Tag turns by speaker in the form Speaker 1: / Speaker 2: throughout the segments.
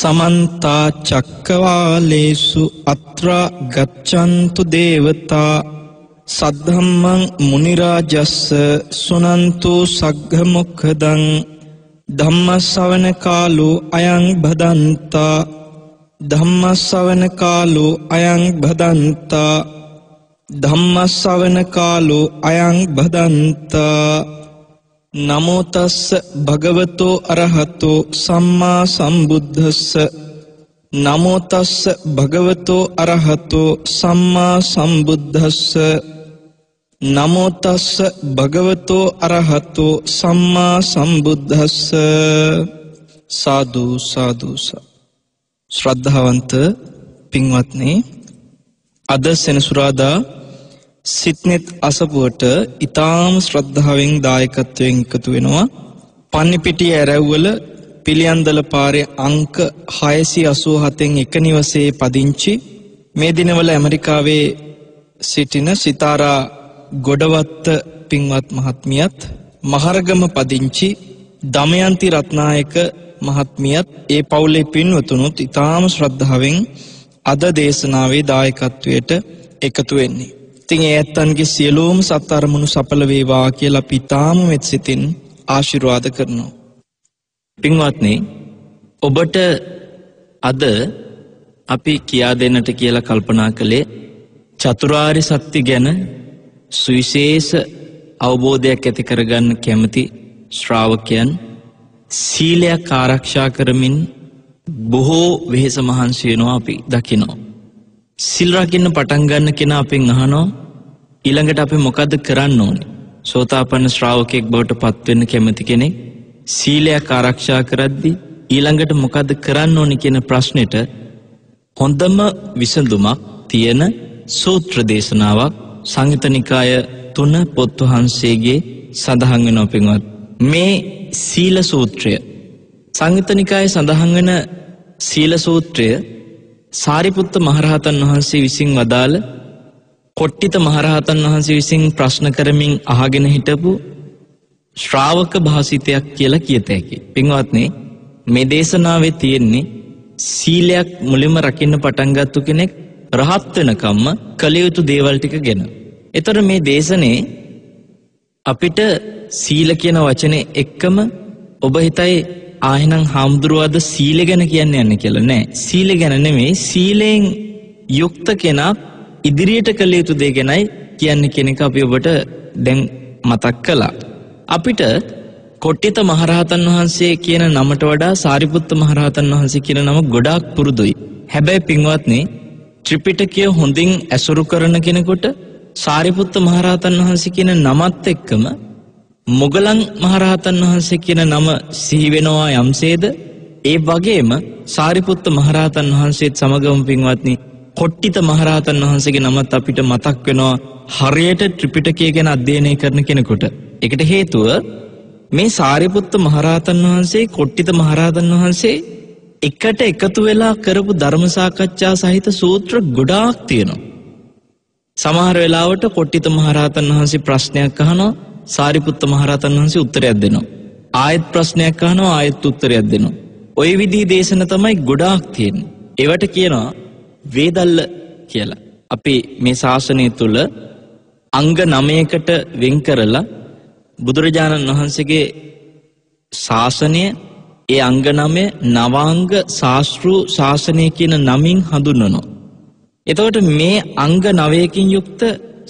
Speaker 1: समन्ता चक्कवालेषु अत्र गच्छन्तु देवता सद्धम्मं मुनिराजस्स सुनन्तु सग्गमुखदं धम्मश्रवण कालो अयं भदन्ता धम्मश्रवण कालो अयं भदन्ता धम्मश्रवण कालो अयं भदन्ता नमो तस्स भगवतो अरहतो सम्मा सम्बुद्धस्स नमो तस्स भगवतो अरहतो सम्मा सम्बुद्धस्स नमो तस्स भगवतो अरहतो सम्मा सम्बुद्धस्स साधु साधु श्रद्धावंत पिंगवत्नी අද සෙනසුරාදා සිත්නෙත් අසපුවට ඊටාම ශ්‍රද්ධාවෙන් දායකත්වයෙන් එකතු වෙනවා පන්නිපිටිය ඇරැව්වල පිළියන්දල පාරේ අංක 687න් එක නිවසේ පදිංචි මේ දිනවල ඇමරිකාවේ සිටින සිතාරා ගොඩවත්ත පින්වත් මහත්මියත් මහරගම පදිංචි දමයන්ති රත්නායක මහත්මියත් ඒ පවුලේ පින්වතුනුත් ඊටාම ශ්‍රද්ධාවෙන් අද දේශනාවේ දායකත්වයට එකතු වෙන්නේ. ඉතින් ඒ ඇත්තන්ගේ සියලුම සත් අරමුණු සඵල වේවා කියලා අපි තාම මෙත් සිතින් ආශිර්වාද කරනවා. පින්වත්නි, ඔබට අද අපි කියා දෙන්නට කියලා කල්පනා කළේ චතුරාර්ය සත්‍ය ගැන සුවිශේෂ අවබෝධයක් ඇති කරගන්න කැමති ශ්‍රාවකයන් සීලයක් ආරක්ෂා කරමින් බොහෝ වෙහෙස මහන්සි වෙනවා අපි දකිනවා. සිල් රකින්න පටන් ගන්න කෙනා අපෙන් අහනවා ඊළඟට අපි මොකද්ද කරන්න ඕනේ? සෝතාපන්න ශ්‍රාවකෙක් බවට පත් වෙන්න කැමති කෙනෙක් සීලයක් ආරක්ෂා කරද්දී ඊළඟට මොකද්ද කරන්න ඕනේ කියන ප්‍රශ්නෙට හොඳම විසඳුමක් තියෙන සූත්‍ර දේශනාවක් සංයුත නිකාය 3 පොත් වහන්සේගේ සඳහන් වෙනවා පින්වත්. මේ සීල සූත්‍රය සංයුත නිකායේ සඳහන් වෙන සීල සූත්‍රය සාරිපුත්ත මහරහතන් වහන්සේ විසින් වදාළ කොට්ටිත මහරහතන් වහන්සේ විසින් ප්‍රශ්න කරමින් අහගෙන හිටපු ශ්‍රාවක භාසිතයක් කියලා කියත හැකියි. පින්වත්නි, මේ දේශනාවේ තියෙන්නේ සීලයක් මුලින්ම රකින්න පටන් ගත්ත කෙනෙක් රහත් වෙනකම්ම කළ යුතු දේවල් ටික ගැන. ඒතර මේ දේශනේ අපිට සීල කියන වචනේ එක්කම ඔබ හිතයි ආයෙනම් හාමුදුරුවෝද සීල ගැන කියන්නේ යන්නේ කියලා. නෑ, සීල ගැන නෙමෙයි, සීලෙන් යුක්ත කෙනා ඉදිරියට කළ යුතු දේ ගැනයි කියන්නේ කියන එක අපි ඔබට දැන් මතක් කළා. අපිට කොට්ටිත මහරහතන් වහන්සේ කියන නමට වඩා සාරිපුත්ත මහරහතන් වහන්සේ කියන නම ගොඩාක් පුරුදුයි. හැබැයි පින්වත්නි, ත්‍රිපිටකය හොඳින් ඇසුරු කරන කෙනෙකුට සාරිපුත්ත මහරහතන් වහන්සේ කියන නමත් එක්කම මොගලන් මහරහතන් වහන්සේ කියන නම සිහි වෙනවා යම්සේද, ඒ වගේම සාරිපුත්ත මහරහතන් වහන්සේත් සමගම පින්වත්නි කොට්ටිත මහරහතන් වහන්සේගේ නමත් අපිට මතක් වෙනවා හරියට ත්‍රිපිටකය ගැන අධ්‍යයනය කරන කෙනෙකුට. ඒකට හේතුව මේ සාරිපුත්ත මහරහතන් වහන්සේ කොට්ටිත මහරහතන් වහන්සේ එකට එකතු වෙලා කරපු ධර්ම සාකච්ඡා සහිත සූත්‍ර ගොඩාක් තියෙනවා. සමහර වෙලාවට කොට්ටිත මහරහතන් වහන්සේ ප්‍රශ්නයක් අහනවා, සාරිපුත්ත මහරහතන් වහන්සේ උත්තරයක් දෙනවා. ආයෙත් ප්‍රශ්නයක් අහනවා, ආයෙත් උත්තරයක් දෙනවා. ওই විදිහේ දේශන තමයි ගොඩාක් තියෙන්නේ. ඒවට කියනවා වේදල්ල කියලා. අපි මේ ශාසනය තුල අංග 9කට වෙන් කරලා බුදුරජාණන් වහන්සේගේ ශාසනය ඒ අංග 9 නවාංග ශාස්ත්‍රු ශාසනය කියන නමින් හඳුන්වනවා. එතකොට මේ අංග 9කින් යුක්ත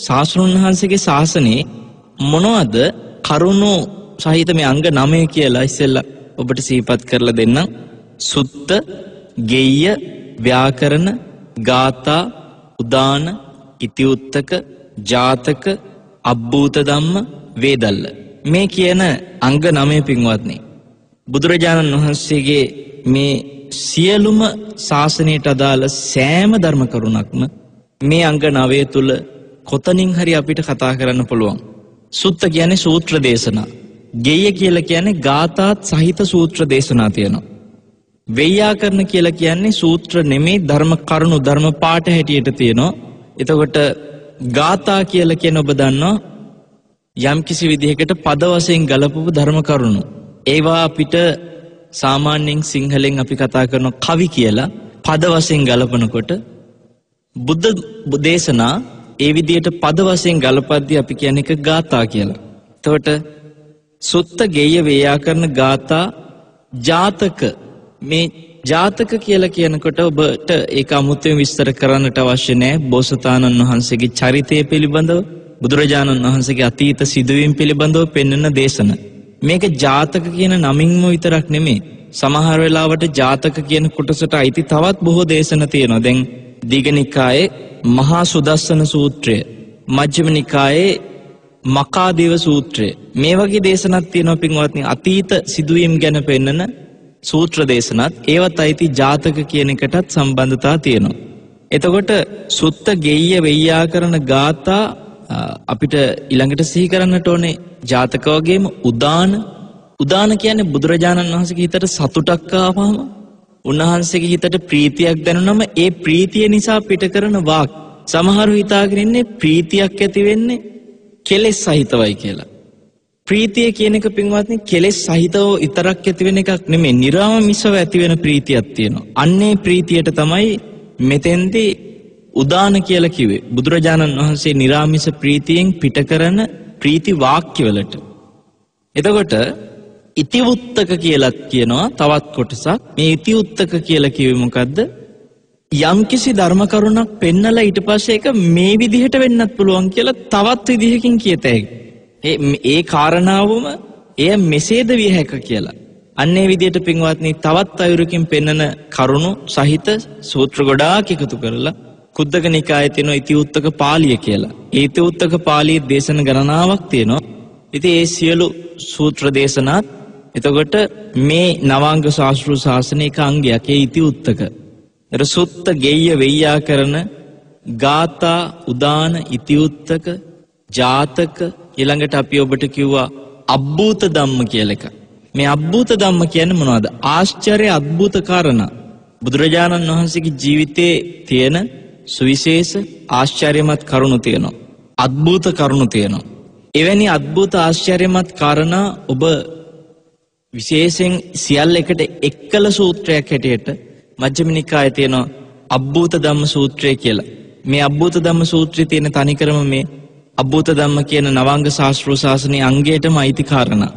Speaker 1: ශාස්ත්‍රඥ වහන්සේගේ ශාසනයේ මොනවද කරුණු සහිත මේ අංග 9 කියලා ඉස්සෙල්ලා ඔබට සිහිපත් කරලා දෙන්නම්. සුත්ත, ගෙය්‍ය, ව්‍යාකරණ, ගාථා, උදාන, ඉතිඋත්තක, ජාතක, අබ්බූත ධම්ම, වේදල්ල. මේ කියන අංග 9 පින්වත්නි, බුදුරජාණන් වහන්සේගේ මේ සියලුම ශාසනයට අදාළ සෑම ධර්ම කරුණක්ම මේ අංග 9 තුල කොතනින් හරි අපිට කතා කරන්න පුළුවන්. සුත්ත කියන්නේ සූත්‍ර දේශනා. ගෙය්‍ය කියලා කියන්නේ ගාථාත් සහිත සූත්‍ර දේශනා තියෙනවා. ව්‍යාකරණ කියලා කියන්නේ සූත්‍ර නෙමේ ධර්ම කරුණු ධර්ම පාඨ හැටියට තියෙනවා. එතකොට ගාථා කියලා කියන ඔබ දන්නවා යම් කිසි විදිහකට පද වශයෙන් ගලපපු ධර්ම කරුණු. ඒවා අපිට සාමාන්‍යයෙන් සිංහලෙන් අපි කතා කරන කවි කියලා පද වශයෙන් ගලපනකොට බුද්ධ දේශනා ඒ විදිහට පද වශයෙන් ගලපද්දී අපි කියන්නේ එක ගාථා කියලා. එතකොට සුත්ත ගෙය්‍ය වේයාකරණ ගාථා ජාතක මේ ජාතක කියලා කියනකොට ඔබට ඒක අමුතුවෙන් විස්තර කරන්නට අවශ්‍ය නැහැ. බෝසතාණන් වහන්සේගේ චරිතය පිළිබඳව බුදුරජාණන් වහන්සේගේ අතීත සිදුවීම් පිළිබඳව පෙන්වන දේශන. මේක ජාතක කියන නමින්ම විතරක් නෙමෙයි. සමහර වෙලාවට ජාතක කියන කොටසට අයිති තවත් බොහෝ දේශන තියෙනවා. දැන් දීඝනිකායේ මහා සුදස්සන සූත්‍රය, මජ්ක්‍ධිම නිකායේ මකාදේව සූත්‍රය, මේ වගේ දේශනක් තියෙනවා පින්වත්නි. අතීත සිදුවීම් ගැන පෙන්වන සූත්‍ර දේශනත් ඒවත් අයිති ජාතක කියන එකටත් සම්බන්ධතා තියෙනවා. එතකොට සුත්ත ගෙය්‍ය වෙය්‍යාකරණ ගාථා අපිට ඊළඟට සිහි කරන්නට ඕනේ ජාතක වගේම උදාන කියන්නේ බුදුරජාණන් වහන්සේගේ හිතට සතුටක් ආවම උන්වහන්සේගේ හිතට ප්‍රීතියක් දැනුනම ඒ ප්‍රීතිය නිසා පිට කරන වාක්. සමහරව හිතාගෙන ඉන්නේ ප්‍රීතියක් ඇති වෙන්නේ කෙලෙස් සහිතවයි කියලා. ප්‍රීතිය කියන එක පින්වත්නි කෙලෙස් සහිතව විතරක් ඇති වෙන එකක් නෙමෙයි. නිර්ාමමිසව ඇති වෙන ප්‍රීතියක් තියෙනවා. අන්නේ ප්‍රීතියට තමයි මෙතෙන්දී උදාන කියලා කිව්වේ. බුදුරජාණන් වහන්සේ නිර්ාමිස ප්‍රීතියෙන් පිට කරන ප්‍රීති වාක්‍යවලට. එතකොට ඉතිවුත්තක කියලා කියනවා තවත් කොටසක්. මේ ඉතිවුත්තක කියලා කිව්වේ මොකද්ද? යම්කිසි ධර්ම කරුණක් පෙන්නලා ඊට පස්සේ ඒක මේ විදිහට වෙන්නත් පුළුවන් කියලා තවත් විදිහකින් කියතයි. ඒ කාරණාවම එය මෙසේද විය හැක කියලා. අන්නේ විදිහට පින්වත්නි තවත් අයුරකින් පෙන්නන කරුණු සහිත සූත්‍ර ගොඩාක් එකතු කරලා කුද්දක නිකායේ තියෙන ඉතිවුත්තක පාළිය කියලා. ඒ ඉතිවුත්තක පාළියේ දේශන ගණනාවක් තියෙනවා. ඉතින් ඒ සියලු සූත්‍ර දේශනාත් එතකොට මේ නවාංග ශාස්ත්‍ර ශාසනික අංගයක් ඒ ඉතිවුත්තක. සුත්ත ගෙය්‍ය වෙය්‍යාකරණ ගාථා උදාන ඉතිවුත්තක ජාතක ඊළඟට අපි ඔබට කිව්වා අබ්බූත ධම්ම කියලා එක. මේ අබ්බූත ධම්ම කියන්නේ මොනවද? ආශ්චර්ය අద్భుත කාරණා. බුදුරජාණන් වහන්සේගේ ජීවිතයේ තියෙන සුවිශේෂ ආශ්චර්යමත් කරුණු තියෙනවා. අద్భుත කරුණු තියෙනවා. එවැනි අద్భుත ආශ්චර්යමත් කාරණා ඔබ විශේෂයෙන් සියල්ල එකට එක්කල සූත්‍රයක් හැටියට මජ්ක්‍ධිම නිකායේ තියෙනවා අබ්බූත ධම්ම සූත්‍රය කියලා. මේ අබ්බූත ධම්ම සූත්‍රයේ තියෙන තනිකරම මේ අබ්බූත ධම්ම කියන නවාංග ශාස්ත්‍ර ශාසනයේ අංගයටම අයිති කාරණා.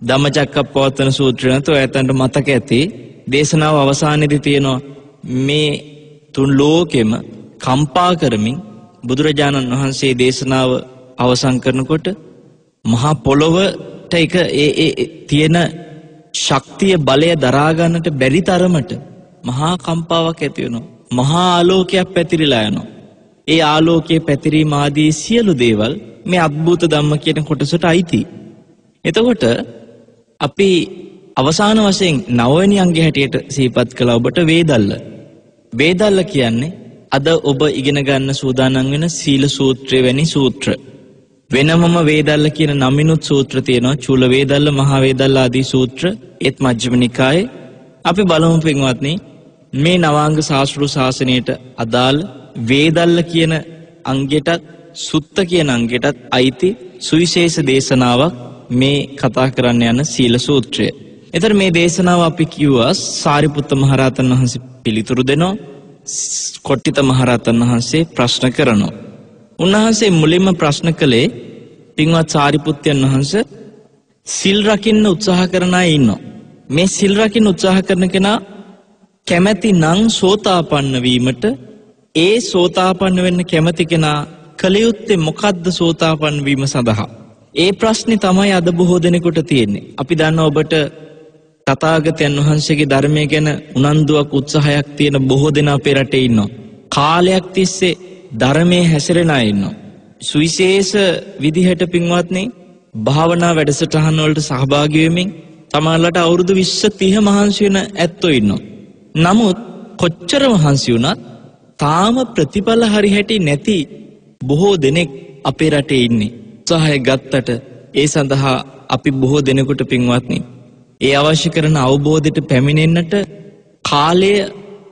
Speaker 1: ධම්මචක්කප්පවත්තන සූත්‍රය නැතෝ ඇතන්ට මතක ඇති. දේශනාව අවසානයේදී තියෙනවා මේ තුන් ලෝකෙම කම්පා කරමින් බුදුරජාණන් වහන්සේ දේශනාව අවසන් කරනකොට මහා පොළොවට ඒක ඒ තියෙන ශක්තිය බලය දරා ගන්නට බැරි තරමට මහා කම්පාවක් ඇති වෙනවා. මහා ආලෝකයක් පැතිරිලා යනවා. ඒ ආලෝකයේ පැතිරීම ආදී සියලු දේවල් මේ අద్భుත ධම්ම කියන කොටසට අයිති. එතකොට අපි අවසාන වශයෙන් 9 වෙනි අංගය හැටියට සිහිපත් කළා ඔබට වේදල්ල. වේදල්ල කියන්නේ අද ඔබ ඉගෙන ගන්න සූදානම් වෙන සීල සූත්‍රය වැනි සූත්‍ර. වෙනමම වේදල්ල කියන නමිනුත් සූත්‍ර තියෙනවා. චූල වේදල්ල, මහා වේදල්ල ආදී සූත්‍ර ඒත් මජ්ක්‍ධිම නිකායේ. අපි බලමු පින්වත්නි මේ නවාංග ශාස්ත්‍ර ශාසනයට අදාළ වේදල්ල කියන අංගයටත් සුත්ත කියන අංගයටත් අයිති සුවිශේෂ දේශනාවක් මේ කතා කරන්න යන සීල සූත්‍රය. එතන මේ දේශනාව අපි කිව්වා සාරිපුත්ත මහරහතන් වහන්සේ පිළිතුරු දෙනවා. කොට්ටිත මහරහතන් වහන්සේ ප්‍රශ්න කරනවා. උන්වහන්සේ මුලින්ම ප්‍රශ්න කළේ පින්වත් සාරිපුත්තයන් වහන්සේ සිල් රකින්න උත්සාහ කරන අය ඉන්නවා. මේ සිල් රකින්න උත්සාහ කරන කෙනා කැමැති නම් සෝතාපන්න වීමට ඒ සෝතාපන්න වෙන්න කැමති කෙනා කල යුත්තේ මොකද්ද සෝතාපන්න වීම සඳහා? ඒ ප්‍රශ්නේ තමයි අද බොහෝ දෙනෙකුට තියෙන්නේ. අපි දන්නවා ඔබට තථාගතයන් වහන්සේගේ ධර්මය ගැන උනන්දුවක් උත්සාහයක් තියෙන බොහෝ දෙනා අපේ රටේ ඉන්නවා. කාලයක් තිස්සේ ධර්මයේ හැසිරෙන අය ඉන්නවා. සුවිශේෂ විදිහට පින්වත්නි භාවනා වැඩසටහන් වලට සහභාගී වෙමින් තමයිලට අවුරුදු 20 30 මහන්සි වෙන ඇත්තෝ ඉන්නවා. නමුත් කොච්චර මහන්සි වුණත් තාම ප්‍රතිඵල හරි හැටි නැති බොහෝ දෙනෙක් අපේ රටේ ඉන්නේ. උත්සාහය ගත්තට ඒ සඳහා අපි බොහෝ දෙනෙකුට පින්වත්නි ඒ අවශ්‍ය කරන අවබෝධයට පැමිණෙන්නට කාලය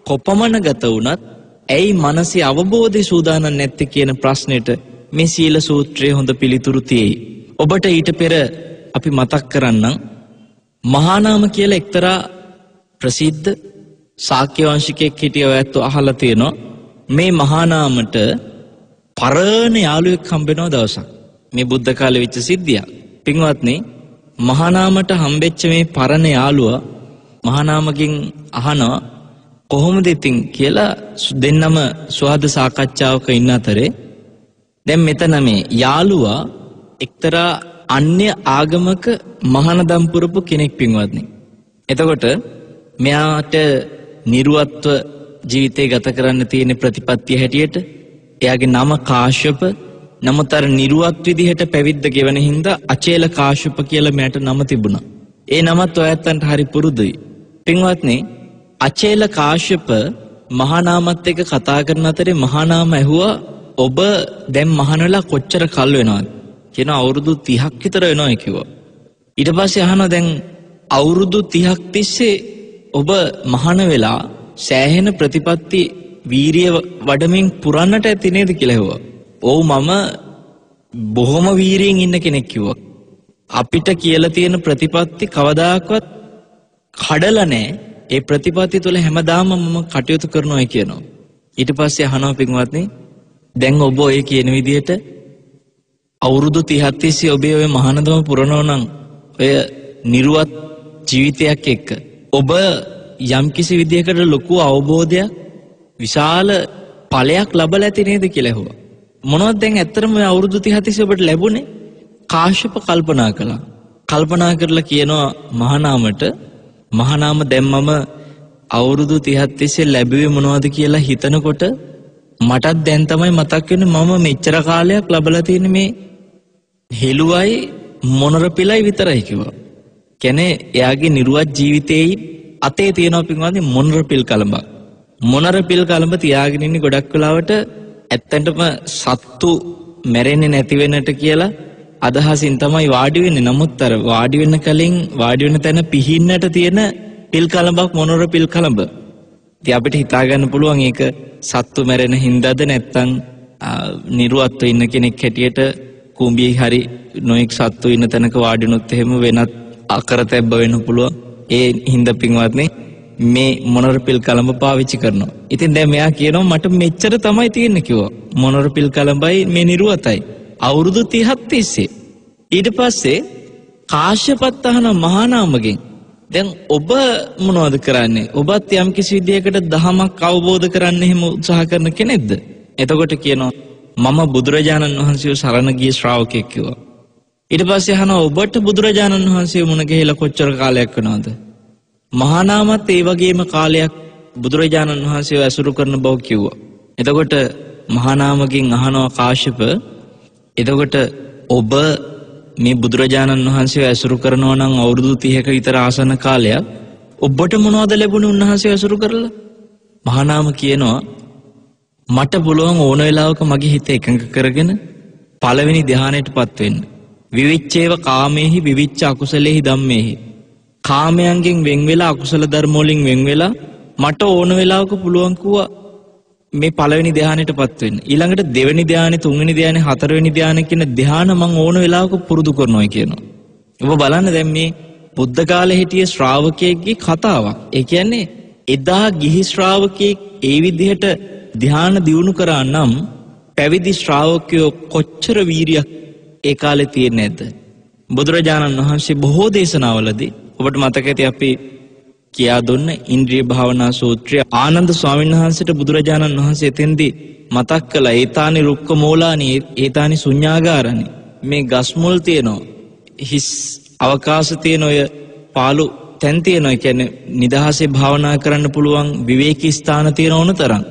Speaker 1: කොපමණ ගත වුණත් ඇයි මනසේ අවබෝධය සූදානම් නැත්තේ කියන ප්‍රශ්නෙට මේ සීල සූත්‍රයේ හොඳ පිළිතුරු තියෙයි. ඔබට ඊට පෙර අපි මතක් කරන්නම් මහා නාම කියලා එක්තරා ප්‍රසිද්ධ ශාක්‍ය වංශිකයෙක් හිටිය ඔයත් අහලා තියෙනවා මේ මහා නාමට පරණ යාළුවෙක් හම්බෙනවා දවසක්. මේ බුද්ධ කාලේ වෙච්ච සිද්ධියක්. පින්වත්නි මහා නාමට හම්බෙච්ච මේ පරණ යාළුවා මහා නාමකින් අහනවා කොහොමද ඉතින් කියලා දෙන්නම සුවහද සාකච්ඡාවක ඉන්න අතරේ දැන් මෙතන මේ යාළුවා එක්තරා අන්‍ය ආගමක මහානදම් පුරපු කෙනෙක් පින්වත්නි. එතකොට මෙයාට නිර්වත්ව ජීවිතේ ගත කරන්න තියෙන ප්‍රතිපත්තිය හැටියට එයාගේ නම කාශ්‍යප. නමුත් අර නිර්වත් විදිහට පැවිද්ද ගෙවන හින්දා අචේල කාශ්‍යප කියලා මෙයාට නම තිබුණා. ඒ නමත් ඔයත්තන්ට හරි පුරුදුයි. පින්වත්නි අචේල කාශ්‍යප මහා නාමත් එක්ක කතා කරන අතරේ මහා නාම ඇහුවා ඔබ දැන් මහාන වෙලා කොච්චර කල් වෙනවද? කියන අවුරුදු 30ක් විතර වෙනවා කිව්වා. ඊට පස්සේ අහනවා දැන් අවුරුදු 30ක් තිස්සේ ඔබ මහාන වෙලා සෑහෙන ප්‍රතිපත්ති වීරිය වඩමින් පුරන්නට ඇති නේද කියලා ඇහුවා. ඔව් මම බොහොම වීරියෙන් ඉන්න කෙනෙක් කිව්වා. අපිට කියලා තියෙන ප්‍රතිපත්ති කවදාකවත් කඩලා නැහැ. ඒ ප්‍රතිපත්ති තුළ හැමදාම මම කටයුතු කරනවා කියනවා. ඊට පස්සේ අහනවා පින්වත්නි දැන් ඔබ ඔය කියන විදිහට අවුරුදු 30ක් තිස්සේ ඔබේ ඔය මහානදම පුරනවා නම් ඔය නිර්වත් ජීවිතයක් එක්ක ඔබ යම්කිසි විදිහකට ලොකු අවබෝධයක් විශාල ඵලයක් ලබලා ඇති නේද කියලා ඇහුවා. මොනවද දැන් ඇත්තටම ඔය අවුරුදු 30 තිස්සේ ඔබට ලැබුණේ? කාශ්‍යප කල්පනා කළා. කල්පනා කරලා කියනවා මහානාමට මහානාම දැන් මම අවුරුදු 30 තිස්සේ ලැබුවේ මොනවද කියලා හිතනකොට මටත් දැන් තමයි මතක් වෙන්නේ මම මෙච්චර කාලයක් ලබලා තියෙන මේ හෙළුවයි මොනර පිළයි විතරයි කිව්වා. කියන්නේ එයාගේ නිර්වත් ජීවිතේ අතේ තියෙනවා පින්වත්නි මොනර පිල් කලඹ. මොනර පිල් කලඹ තියාගෙන ඉන්නේ ගොඩක් වෙලාවට ඇත්තටම සත්තු මැරෙන්නේ නැති වෙන්නට කියලා අදහසින් තමයි වාඩි වෙන්නේ. නමුත් අර වාඩි වෙන්න කලින් වාඩි වෙන තැන පිහින්නට තියෙන පිල් කලඹක් මොනර පිල් කලඹ. ඉතින් අපිට හිතා ගන්න පුළුවන් ඒක සත්තු මැරෙන හින්දාද නැත්නම් නිර්වත්ව ඉන්න කෙනෙක් හැටියට කුඹියේ හරි නොඑක් සත්තු ඉන්න තැනක වාඩිනොත් එහෙම වෙනත් අකරතැබ්බ වෙන්න පුළුවන්. ඒ හින්දා පින්වත්නි මේ මොනර පිල් කලඹ පාවිච්චි කරනවා. ඉතින් දැන් මෙයා කියනවා මට මෙච්චර තමයි තියෙන්නේ කිව්වා. මොනර පිල් කලඹයි මේ නිර්වතයි. අවුරුදු 30ක් තිස්සේ. ඊට පස්සේ කාශ්‍යපත් අහන මහා නාමගෙන් දැන් ඔබ මොනවද කරන්නේ? ඔබත් යම් කිසි විදියකට දහමක් අවබෝධ කරන්න එහෙම උත්සාහ කරන කෙනෙක්ද? එතකොට කියනවා මම බුදුරජාණන් වහන්සේව සරණ ගිය ශ්‍රාවකෙක් කිව්වා. ඊට පස්සේ අහනවා ඔබට බුදුරජාණන් වහන්සේ මුණ ගැහිලා කොච්චර කාලයක් වෙනවද? මහා නාමත් ඒ වගේම කාලයක් බුදුරජාණන් වහන්සේව ඇසුරු කරන බව කිව්වා. එතකොට මහා නාමකින් අහනවා කාශ්‍යප එතකොට ඔබ මේ බුදුරජාණන් වහන්සේව ඇසුරු කරනවා නම් අවුරුදු 30ක විතර ආසන්න කාලයක් ඔබට මොනවද ලැබුණේ උන්වහන්සේව ඇසුරු කරලා? මහා නාම කියනවා මට පුළුවන් ඕන වෙලාවක මගේ හිත එකඟ කරගෙන පළවෙනි ධානයටපත් වෙන්න. විවිච්ඡේව කාමේහි විවිච්ඡ අකුසලේහි ධම්මේහි. කාමයන්ගෙන් වෙන් වෙලා අකුසල ධර්ම වලින් වෙන් වෙලා මට ඕන වෙලාවක පුළුවන් කිව්වා මේ පළවෙනි ධානයටපත් වෙන්න. ඊළඟට දෙවෙනි ධානය, තුන්වෙනි ධානය, හතරවෙනි ධානය කියන ධාන මම ඕන වෙලාවක පුරුදු කරනවා කියනවා. ඔබ බලන්න දැන් මේ බුද්ධ කාලේ හිටිය ශ්‍රාවකයෙක්ගේ කතාවක්. ඒ කියන්නේ එදා ගිහි ශ්‍රාවකයෙක් ඒ විදිහට ධාන දියුණු කරා නම් පැවිදි ශ්‍රාවකයෝ කොච්චර වීරියක් ඒ කාලේ තියෙන්නේ නැද්ද? බුදුරජාණන් වහන්සේ බොහෝ දේශනාවලදී ඔබට මතක ඇති අපි කියා දුන්න ඉන්ද්‍රිය භාවනා සූත්‍රය ආනන්ද ස්වාමීන් වහන්සේට බුදුරජාණන් වහන්සේ එතෙන්දී මතක් කළා ඒතානි රුක්ක මූලානි ඒතානි ශුඤ්ඤාගාරණි. මේ ගස් මුල් තියෙනවා, හිස් අවකාශ තියෙන ඔය පාළු තැන් තියෙනවා. කියන්නේ නිදහසේ භාවනා කරන්න පුළුවන් විවේකී ස්ථාන තියෙන ඕන තරම්.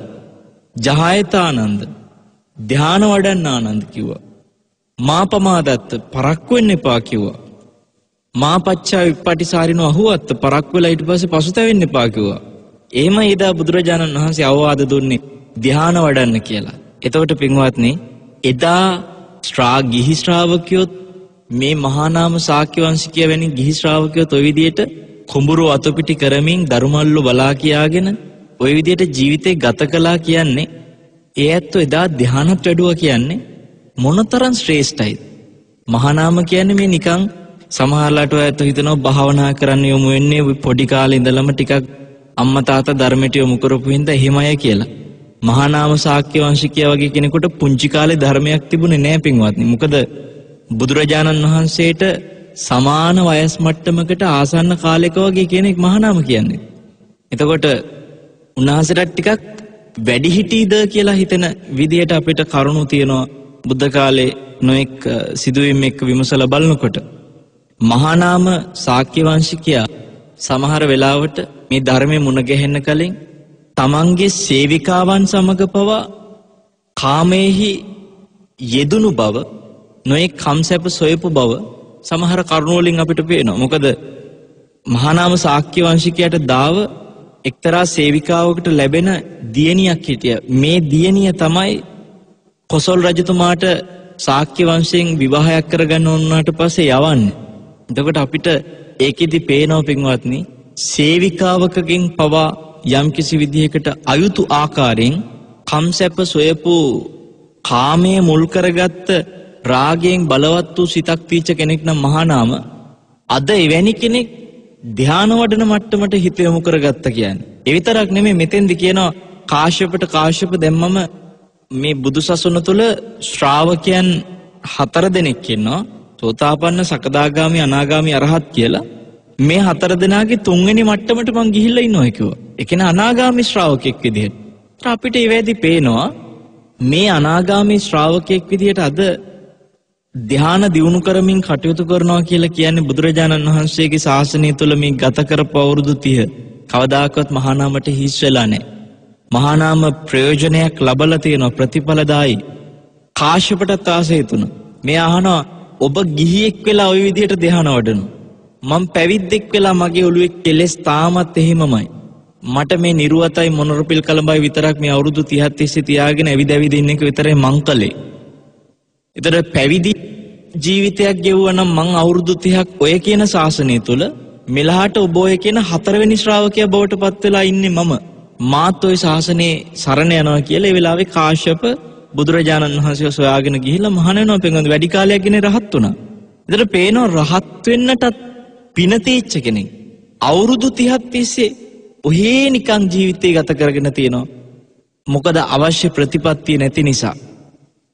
Speaker 1: ජහයතානන්ද ධාන වඩන්න ආනන්ද කිව්වා. මාපමාදත්ත පරක් වෙන්න එපා කිව්වා. මාපච්චා විපටිසාරිනෝ අහුවත්ත පරක් වෙලා ඊට පස්සේ පසුතැවෙන්න එපා කිව්වා. එහෙම එදා බුදුරජාණන් වහන්සේ අවවාද දුන්නේ ධාන වඩන්න කියලා. එතකොට පින්වත්නි එදා ගිහි ශ්‍රාවකයොත් මේ මහා නාම ශාක්‍ය වංශිකය වැනි ගිහි ශ්‍රාවකයොත් ඔය විදියට කුඹුරු අතපිටි කරමින් දරුමල්ලු බලා කියාගෙන ඔය විදියට ජීවිතේ ගත කළා කියන්නේ ඒ ඇත්තෝ එදා ධානත් වැඩුවා කියන්නේ මොනතරම් ශ්‍රේෂ්ඨයිද? මහා නාම කියන්නේ මේ නිකන් සමහරලාට ඔය ඇත්තෝ හිතනවා භාවනා කරන්න යොමු වෙන්නේ පොඩි කාලේ ඉඳලම ටිකක් අම්මා තාත්තා ධර්මයට යොමු කරපු හින්දා එහෙම අය කියලා. මහා නාම ශාක්‍ය වංශිකයා වගේ කෙනෙකුට පුංචි කාලේ ධර්මයක් තිබුණේ නෑ පින්වත්නි. මොකද බුදුරජාණන් වහන්සේට සමාන වයස් මට්ටමකට ආසන්න කාලයක වගේ කෙනෙක් මහා නාම කියන්නේ. එතකොට උන්වහන්සේට ටිකක් වැඩිහිටීද කියලා හිතෙන විදියට අපිට කරුණු තියෙනවා බුද්ධ කාලේ නොඑක් සිදුවීම් එක්ක විමසලා බලනකොට. මහා නාම ශාක්‍ය වංශිකයා සමහර වෙලාවට මේ ධර්මයේ මුණ ගැහෙන්න කලින් තමන්ගේ සේවිකාවන් සමග පවා කාමයේහි යෙදුණු බව නොයෙක් කම්සැප සොයපු බව සමහර කරුණු වලින් අපිට පේනවා. මොකද මහා නාම ශාක්‍ය වංශිකයාට දාව එක්තරා සේවිකාවකට ලැබෙන දියණියක් හිටිය. මේ දියණිය තමයි කොසල් රජතුමාට ශාක්‍ය වංශයෙන් විවාහයක් කරගන්න ඕනාට පස්සේ යවන්නේ. එතකොට අපිට ඒකෙදි පේනවා පින්වත්නි සේවිකාවකකින් පවා යම්කිසි විදිහකට අයුතු ආකාරයෙන් කම්සැප සොයපු කාමයේ මුල් කරගත්ත රාගයෙන් බලවත් වූ සිතක් තීච්ච කෙනෙක් නම් මහා නාම අද එවැනි කෙනෙක් ධ්‍යාන වඩන මට්ටමට හිත යොමු කරගත්ත කියන්නේ. ඒ විතරක් නෙමෙයි මෙතෙන්දි කියනවා කාශ්‍යප දැම්මම මේ බුදුසසුන තුල ශ්‍රාවකයන් 4 දෙනෙක් ඉන්නවා. සෝතාපන්න සකදාගාමි අනාගාමි අරහත් කියලා. මේ 4 දෙනාගේ 3 වෙනි මට්ටමට මං ගිහිල්ලා ඉන්නවා කිව්වා. ඒ කියන්නේ අනාගාමි ශ්‍රාවකෙක් විදිහට. අපිට ඒ වෙද්දි පේනවා මේ අනාගාමි ශ්‍රාවකෙක් විදිහට අද ධ්‍යාන දියුණු කරමින් කටයුතු කරනවා කියලා කියන්නේ බුදුරජාණන් වහන්සේගේ ශාසනය තුළ මේ ගත කරපු අවුරුදු 30 කවදාකවත් මහා නාමයට හිස් වෙලා නැහැ. මහා නාම ප්‍රයෝජනයක් ලබලා තියෙනවා ප්‍රතිඵලදායි. කාශ්‍යපටත් ආසය තුන. මේ අහනවා ඔබ ගිහියෙක් වෙලා ওই විදිහට ධ්‍යාන වඩනවා. මම පැවිද්දෙක් වෙලා මගේ ඔළුවේ කෙලෙස් තාමත් එහෙමමයි. මට මේ නිර්වතයි මොනරපිල් කලඹයි විතරක් මේ අවුරුදු 30 තිස්සේ තියාගෙන ඇවිද ඉන්න එක විතරයි මං කළේ. ඒතර පැවිදි ජීවිතයක් ගෙවුවා නම් මං අවුරුදු 30ක් ඔය කියන ශාසනය තුල මෙලහට ඔබ ඔය කියන 4 වෙනි ශ්‍රාවකයා බවට පත් වෙලා ඉන්නේ මම. මාත් ඔය ශාසනයේ සරණ යනවා කියලා ඒ වෙලාවේ කාශ්‍යප බුදුරජාණන් වහන්සේ සොයාගෙන ගිහිල්ලා මහාන වෙනවා පෙන්වන වැඩි කාලයක් ගෙන රහත් වුණා. ඒතර පේනවා රහත් වෙන්නටත් පින තීච්ච කෙනෙක්. අවුරුදු 30ක් තිස්සේ ඔහේ නිකන් ජීවිතේ ගත කරගෙන තියෙනවා. මොකද අවශ්‍ය ප්‍රතිපත්තිය නැති නිසා.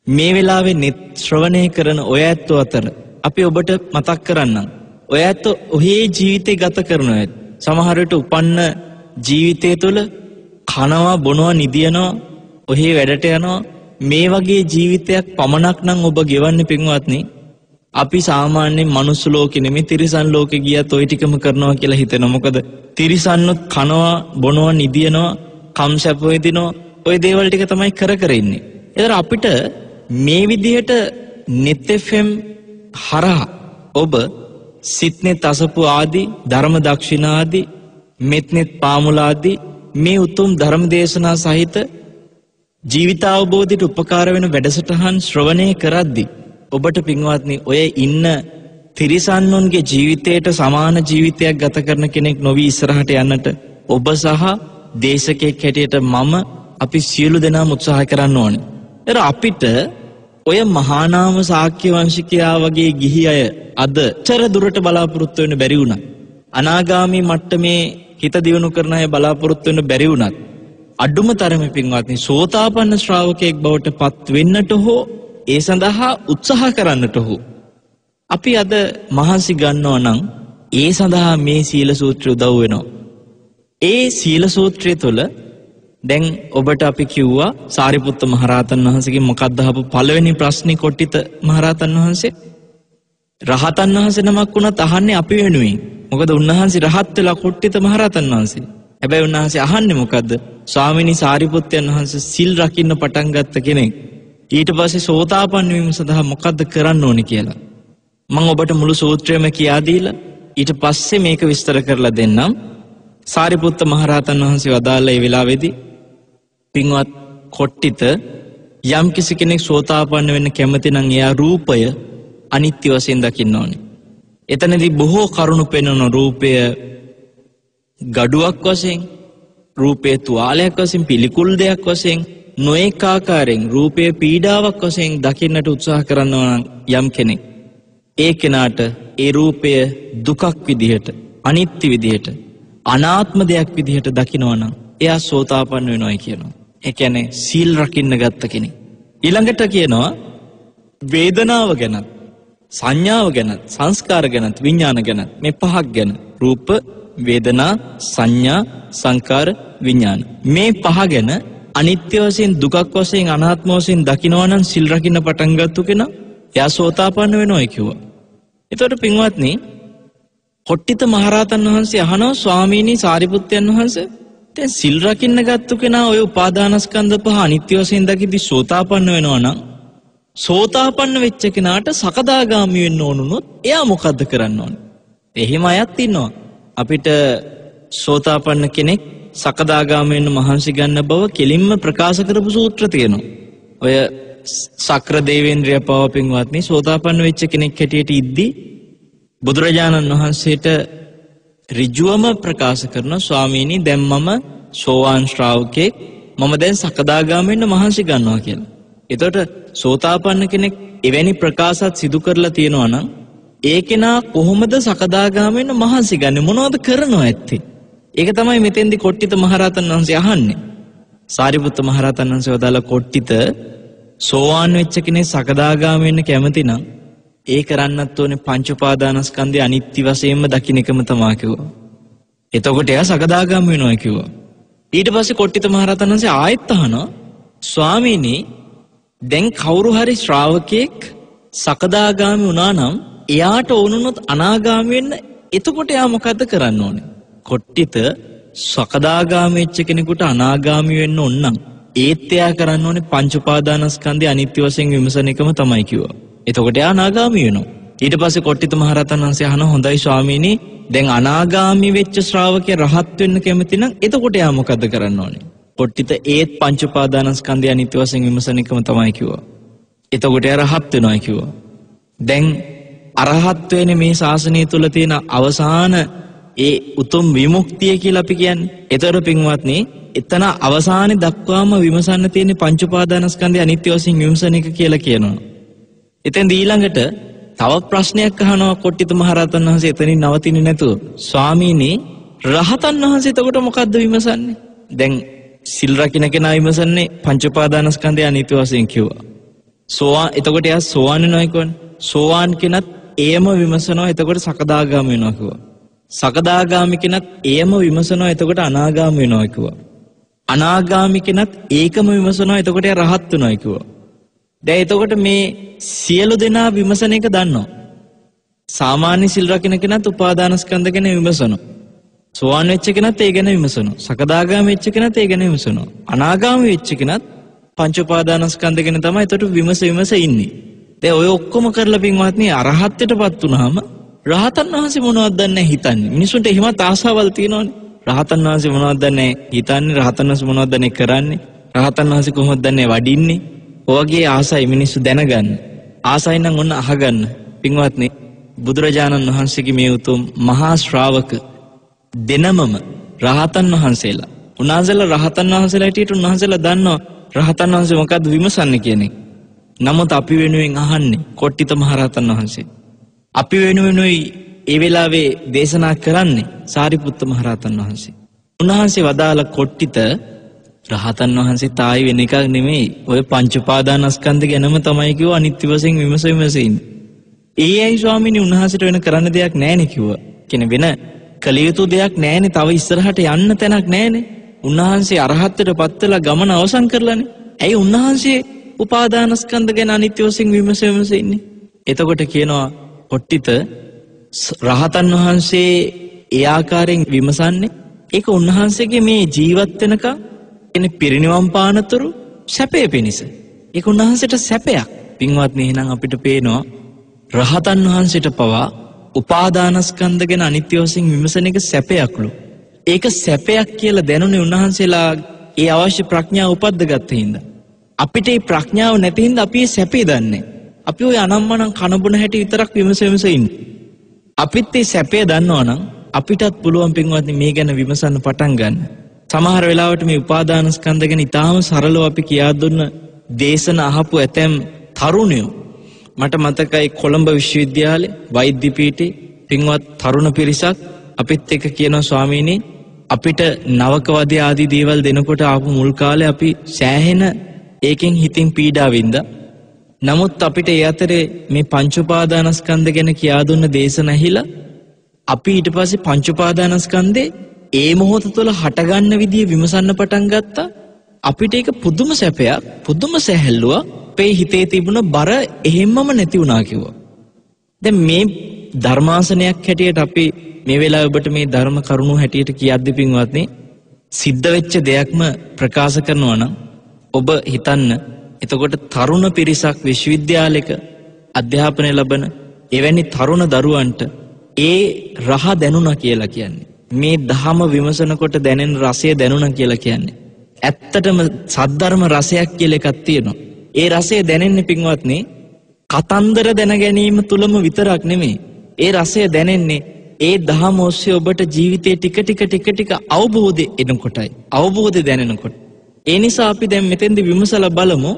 Speaker 1: මේ වෙලාවේ net ශ්‍රවණය කරන ඔය ඇත්තෝ අතර අපි ඔබට මතක් කරන්නම්. ඔය ඇත්තෝ ඔහේ ජීවිතේ ගත කරනවා. සමහර විට උපන්න ජීවිතය තුළ කනවා බොනවා නිදියනවා ඔහේ වැඩට යනවා. මේ වගේ ජීවිතයක් පමණක් නම් ඔබ ගෙවන්නේ පින්වත්නි. අපි සාමාන්‍යයෙන් මනුස්ස ලෝකෙ නෙමෙයි තිරිසන් ලෝකෙ ගියත් ওই ටිකම කරනවා කියලා හිතෙනවා. මොකද තිරිසන්නොත් කනවා බොනවා නිදියනවා කම්සැප වෙදිනවා ওই දේවල් ටික තමයි කර ඉන්නේ. ඒතර අපිට මේ විදිහට net fm හරහා ඔබ සිත්නෙත් අසපු ආදී ධර්ම දක්ෂිනා ආදී මෙත්නෙත් පාමුලා ආදී මේ උතුම් ධර්ම දේශනා සහිත ජීවිතාවබෝධයට උපකාර වෙන වැඩසටහන් ශ්‍රවණය කරද්දී ඔබට පින්වත්නි ඔය ඉන්න තිරිසන්නුන්ගේ ජීවිතයට සමාන ජීවිතයක් ගත කරන කෙනෙක් නොවි ඉස්සරහට යන්නට ඔබ සහ දේශකෙක් හැටියට මම අපි සියලු දෙනාම උත්සාහ කරන්න ඕනේ. ඒතර අපිට ඔය මහා නාම ශාක්‍ය වංශිකයා වගේ ගිහි අය අද චර දුරට බලාපොරොත්තු වෙන්න බැරි වුණා. අනාගාමී මට්ටමේ හිත දියුණු කරන අය බලාපොරොත්තු වෙන්න බැරි වුණත් අඩුම තරමේ පින්වත්නි සෝතාපන්න ශ්‍රාවකයෙක් බවට පත් වෙන්නට හෝ ඒ සඳහා උත්සාහ කරන්නට හෝ අපි අද මහන්සි ගන්නවා නම් ඒ සඳහා මේ සීල සූත්‍රය උදව් වෙනවා. ඒ සීල සූත්‍රය තුළ දැන් ඔබට අපි කිව්වා සාරිපුත්ත මහරහතන් වහන්සේගෙන් මොකක්ද අහපු පළවෙනි ප්‍රශ්නේ කොට්ටිත මහරහතන් වහන්සේ රහතන් වහන්සේ නමක් වුණත් අහන්නේ අපි වෙනුවෙන්. මොකද උන්වහන්සේ රහත් වෙලා කොට්ටිත මහරහතන් වහන්සේ. හැබැයි උන්වහන්සේ අහන්නේ මොකද්ද? ස්වාමීනි සාරිපුත්තයන් වහන්සේ සිල් රකින්න පටන් ගත්ත කෙනෙක්. ඊට පස්සේ සෝතාපන්න වීම සඳහා මොකද්ද කරන්න ඕනේ කියලා. මම ඔබට මුළු සූත්‍රයම කියා දීලා ඊට පස්සේ මේක විස්තර කරලා දෙන්නම්. සාරිපුත්ත මහරහතන් වහන්සේ වදාළ ඒ වෙලාවේදී පින්වත් කොට්ටිත යම් කිසි කෙනෙක් සෝතාපන්න වෙන්න කැමති නම් එයා රූපය අනිත්‍ය වශයෙන් දකින්න ඕනේ. එතනදී බොහෝ කරුණු පෙන්වන රූපය ගඩුවක් වශයෙන්, රූපය තුවාලයක් වශයෙන්, පිළිකුල් දෙයක් වශයෙන්, නොඑක ආකාරයෙන් රූපය පීඩාවක් වශයෙන් දකින්නට උත්සාහ කරනවා යම් කෙනෙක්. ඒ කෙනාට ඒ රූපය දුකක් විදිහට, අනිත්‍ය විදිහට, අනාත්ම දෙයක් විදිහට දකිනවා නම් එයා සෝතාපන්න වෙනවයි කියනවා. ඒ කියන්නේ සීල් රකින්න ගත්ත කෙනෙක්. ඊළඟට කියනවා වේදනාව ගැන, සංඥාව ගැන, සංස්කාර ගැන, විඥාන ගැන, මේ පහක් ගැන. රූප, වේදනා, සංඥා, සංකාර, විඥාන. මේ පහ ගැන අනිත්‍ය වශයෙන්, දුකක් වශයෙන්, අනාත්ම වශයෙන් දකිනවා නම් සිල් රකින්න පටන් ගත්තු කෙනා එයා සෝතාපන්න වෙනවයි කිව්වා. එතකොට පින්වත්නි, කොට්ටිත මහරහතන් වහන්සේ අහනවා ස්වාමීනි සාරිපුත්තයන් වහන්සේ, දැන් සිල් රකින්න ගත්තු කෙනා ඔය උපාදානස්කන්ධ පහ අනිත්‍ය වශයෙන් දකිද්දි සෝතාපන්න වෙනවා නම්, සෝතාපන්න වෙච්ච කෙනාට සකදාගාමි වෙන්න ඕනුනොත් එයා මොකද්ද කරන්න ඕනේ? එහෙම අයත් ඉන්නවා. අපිට සෝතාපන්න කෙනෙක් සකදාගාමි වෙන්න මහන්සි ගන්න බව කෙලින්ම ප්‍රකාශ කරපු සූත්‍ර තියෙනවා. ඔය සක්‍ර දේවේන්ද්‍රය පව පින්වත්නි සෝතාපන්න වෙච්ච කෙනෙක් හැටියට ඉද්දි බුදුරජාණන් වහන්සේට ඍජුවම ප්‍රකාශ කරන ස්වාමීනි දැන් මම සෝවාන් ශ්‍රාවකෙක්, මම දැන් සකදාගාමි වෙන්න මහන්සි ගන්නවා කියලා. එතකොට සෝතාපන්න කෙනෙක් එවැනි ප්‍රකාශات සිදු කරලා තියෙනවා නම් ඒ කෙනා කොහොමද සකදාගාමි වෙන්න මහන්සි ගන්නේ? මොනවද කරනවා ඇත්තේ? ඒක තමයි මෙතෙන්දි කොට්ටිත මහරහතන් වහන්සේ අහන්නේ. සාරිපුත්ත මහරහතන් වහන්සේ වදාළ කොට්ටිත සෝවාන් වෙච්ච කෙනෙක් සකදාගාමි වෙන්න කැමති නම් ඒ කරන්නත් ඕනේ පංච උපාදානස්කන්ධය අනිත්‍ය වශයෙන්ම දකින්න එකම තමයි කිව්වා. එතකොට එයා සකදාගාමි වෙනවා කිව්වා. ඊට පස්සේ කොට්ටිත මහරහතන් වහන්සේ ආයෙත් අහනවා ස්වාමීනි දැන් කවුරු හරි ශ්‍රාවකෙක් සකදාගාමි වුණා නම් එයාට ඕනුනොත් අනාගාමි වෙන්න, එතකොට එයා මොකද්ද කරන්න ඕනේ? කොට්ටිත සකදාගාමි වෙච්ච කෙනෙකුට අනාගාමි වෙන්න ඕන නම් ඒත් එයා කරන්න ඕනේ පංච උපාදානස්කන්ධය අනිත්‍ය වශයෙන් විමසන එකම තමයි කිව්වා. එතකොට එයා අනාගාමි වෙනවා. ඊට පස්සේ කොට්ටිත මහරහතන් වහන්සේ අහන හොඳයි ස්වාමීනි දැන් අනාගාමි වෙච්ච ශ්‍රාවකයා රහත් වෙන්න කැමති නම් එතකොට එයා මොකද්ද කරන්න ඕනේ? කොට්ටිත ඒත් පංච උපාදානස්කන්ධය අනිත්‍ය වශයෙන් විමසන එකම තමයි කිව්වා. එතකොට එයා රහත් වෙනවා කිව්වා. දැන් අරහත් වෙන්නේ මේ ශාසනය තුල තියෙන අවසාන ඒ උතුම් විමුක්තිය කියලා අපි කියන්නේ. ඒතර පින්වත්නි, එතන අවසානයේ දක්වාම විමසන්න තියෙන පංච උපාදානස්කන්ධය අනිත්‍ය වශයෙන් විමසන එක කියලා කියනවා. එතෙන් ඊළඟට තව ප්‍රශ්නයක් අහනවා කොට්ටිත මහරහතන් වහන්සේ එතනින් නවතින්නේ නැතුව. ස්වාමීනි, රහතන් වහන්සේ එතකොට මොකද්ද විමසන්නේ? දැන් සිල් රකින්න කෙනා විමසන්නේ පංච උපාදානස්කන්ධය අනිත්‍ය වශයෙන් කිව්වා. එතකොට එයා සෝවාන් වෙනවා කියන්නේ. සෝවාන් කෙනත් එයම විමසනවා, එතකොට සකදාගාමි වෙනවා කිව්වා. සකදාගාමි කෙනත් එයම විමසනවා, එතකොට අනාගාමි වෙනවා කිව්වා. අනාගාමි කෙනත් ඒකම විමසනවා, එතකොට එයා රහත් වෙනවා කිව්වා. දැන් එතකොට මේ සියලු දෙනා විමසන එක දන්නවා. සාමාන්‍ය සිල් රකින්න කෙනත් උපාදානස්කන්ධ ගැන විමසනවා. සෝවාන් වෙච්ච කෙනත් ඒ ගැන විමසනවා. සකදාගාමි වෙච්ච කෙනත් ඒ ගැන විමසනවා. අනාගාමි වෙච්ච කෙනත් පංච උපාදානස්කන්ධ ගැන තමයි එතකොට විමස ඉන්නේ. දැන් ඔය ඔක්කොම කරලා පින්වත්නි අරහත්ත්වයටපත් වුනහම රහතන් වහන්සේ මොනවද දන්නේ හිතන්නේ? මිනිසුන්ට එහෙමත් ආසාවල් තියෙනවනේ. රහතන් වහන්සේ මොනවද දන්නේ හිතන්නේ? රහතන් වහන්සේ මොනවද දන්නේ කරන්නේ? රහතන් වහන්සේ කොහොමද දන්නේ වඩින්නේ? ඔයගේ ආසයි මිනිස්සු දැනගන්න. ආසයි නම් ඔන්න අහගන්න. පින්වත්නි, බුදුරජාණන් වහන්සේගේ මේ උතුම් මහා ශ්‍රාවක දෙනමම රහතන් වහන්සේලා. උන්වහන්සේලා රහතන් වහන්සේලා හිටියට උන්වහන්සේලා දන්නවා රහතන් වහන්සේ මොකද්ද විමසන්නේ කියන එක. නමුත් අපි වෙනුවෙන් අහන්නේ කොට්ටිත මහරහතන් වහන්සේ. අපි වෙනුවෙනුයි ඒ වෙලාවේ දේශනා කරන්නේ සාරිපුත්ත මහරහතන් වහන්සේ. උන්වහන්සේ වදාළ කොට්ටිත රහතන් වහන්සේ තායි වෙන එකක් නෙමෙයි. ඔය පංච උපාදානස්කන්ධ ගැනම තමයි කිව්ව අනිත්‍ය වශයෙන් විමසීම. ඒයි ස්වාමීනි උන්වහන්සේට වෙන කරන්න දෙයක් නැහැනේ කිව්වා. කියන වෙන කළ යුතු දෙයක් නැහැනේ. තව ඉස්සරහට යන්න තැනක් නැහැනේ. උන්වහන්සේ අරහත්ත්වයට පත් වෙලා ගමන අවසන් කරලානේ. ඇයි උන්වහන්සේ උපාදානස්කන්ධ ගැන අනිත්‍ය වශයෙන් විමසීම? එතකොට කියනවා කොට්ටිත රහතන් වහන්සේ ඒ ආකාරයෙන් විමසන්නේ ඒක උන්වහන්සේගේ මේ ජීවත් වෙනකම් එනේ පිරිනිවන් පානතුරු සැපේ පිණිස. ඒක උන්වහන්සේට සැපයක්. පින්වත්නි, එහෙනම් අපිට පේනවා රහතන් වහන්සේට පවා උපාදානස්කන්ධ ගැන අනිත්‍ය වශයෙන් විමසන එක සැපයක්ලු. ඒක සැපයක් කියලා දැනුනේ උන්වහන්සේලා ඒ අවශ්‍ය ප්‍රඥාව උපද්දගත්ත හින්දා. අපිට මේ ප්‍රඥාව නැති හින්දා අපි සැපේ දන්නේ. අපි ওই අනම්මනම් කනබුන හැටි විතරක් විමස ඉන්නේ. අපිත් මේ සැපේ දන්නවනම් අපිටත් පුළුවන් පින්වත්නි මේ ගැන විමසන්න පටන් ගන්න. සමහර වෙලාවට මේ උපාදානස්කන්ධ ගැන ඉතාම සරලව අපි කියා දුන්න දේශන අහපු ඇතැම් තරුණයෝ මට මතකයි කොළඹ විශ්වවිද්‍යාලේ වෛද්‍ය පීඨේ පින්වත් තරුණ පිරිසක් අපිත් එක්ක කියනවා ස්වාමීනි අපිට නවක වදේ ආදී දේවල් දෙනකොට ආපු මුල් කාලේ අපි සෑහෙන ඒකෙන් හිතින් පීඩා වින්දා. නමුත් අපිට ඒ අතරේ මේ පංච උපාදානස්කන්ධ ගැන කියා දුන්න දේශන ඇහිලා අපි ඊට පස්සේ පංච උපාදානස්කන්ධේ ඒ මොහොත තුළ හටගන්න විදිය විමසන්න පටන් ගත්තා. අපිට ඒක පුදුම සැපයක්, පුදුම සැහැල්ලුවක්. අපේ හිතේ තිබුණ බර එහෙම්මම නැති වුණා කිව්වා. දැන් මේ ධර්මාසනයක් හැටියට අපි මේ වෙලාවේ ඔබට මේ ධර්ම කරුණු හැටියට කියද්දි පින්වත්නි සිද්ධ වෙච්ච දෙයක්ම ප්‍රකාශ කරනවා නම් ඔබ හිතන්න එතකොට තරුණ පිරිසක් විශ්වවිද්‍යාලයක අධ්‍යාපනය ලබන එවැනි තරුණ දරුවන්ට ඒ රහ දැනුණා කියලා කියන්නේ මේ ධහම විමසනකොට දැනෙන රසය දැනුණා කියලා කියන්නේ ඇත්තටම සද්ධර්ම රසයක් කියලා එකක් තියෙනවා. ඒ රසය දැනෙන්නේ පින්වත්නි කතන්දර දැන ගැනීම තුලම විතරක් නෙමෙයි. ඒ රසය දැනෙන්නේ ඒ දහම ඔස්සේ ඔබට ජීවිතේ ටික ටික අවබෝධය එනකොටයි. අවබෝධය දැනෙනකොට. ඒ නිසා අපි දැන් මෙතෙන්දි විමසලා බලමු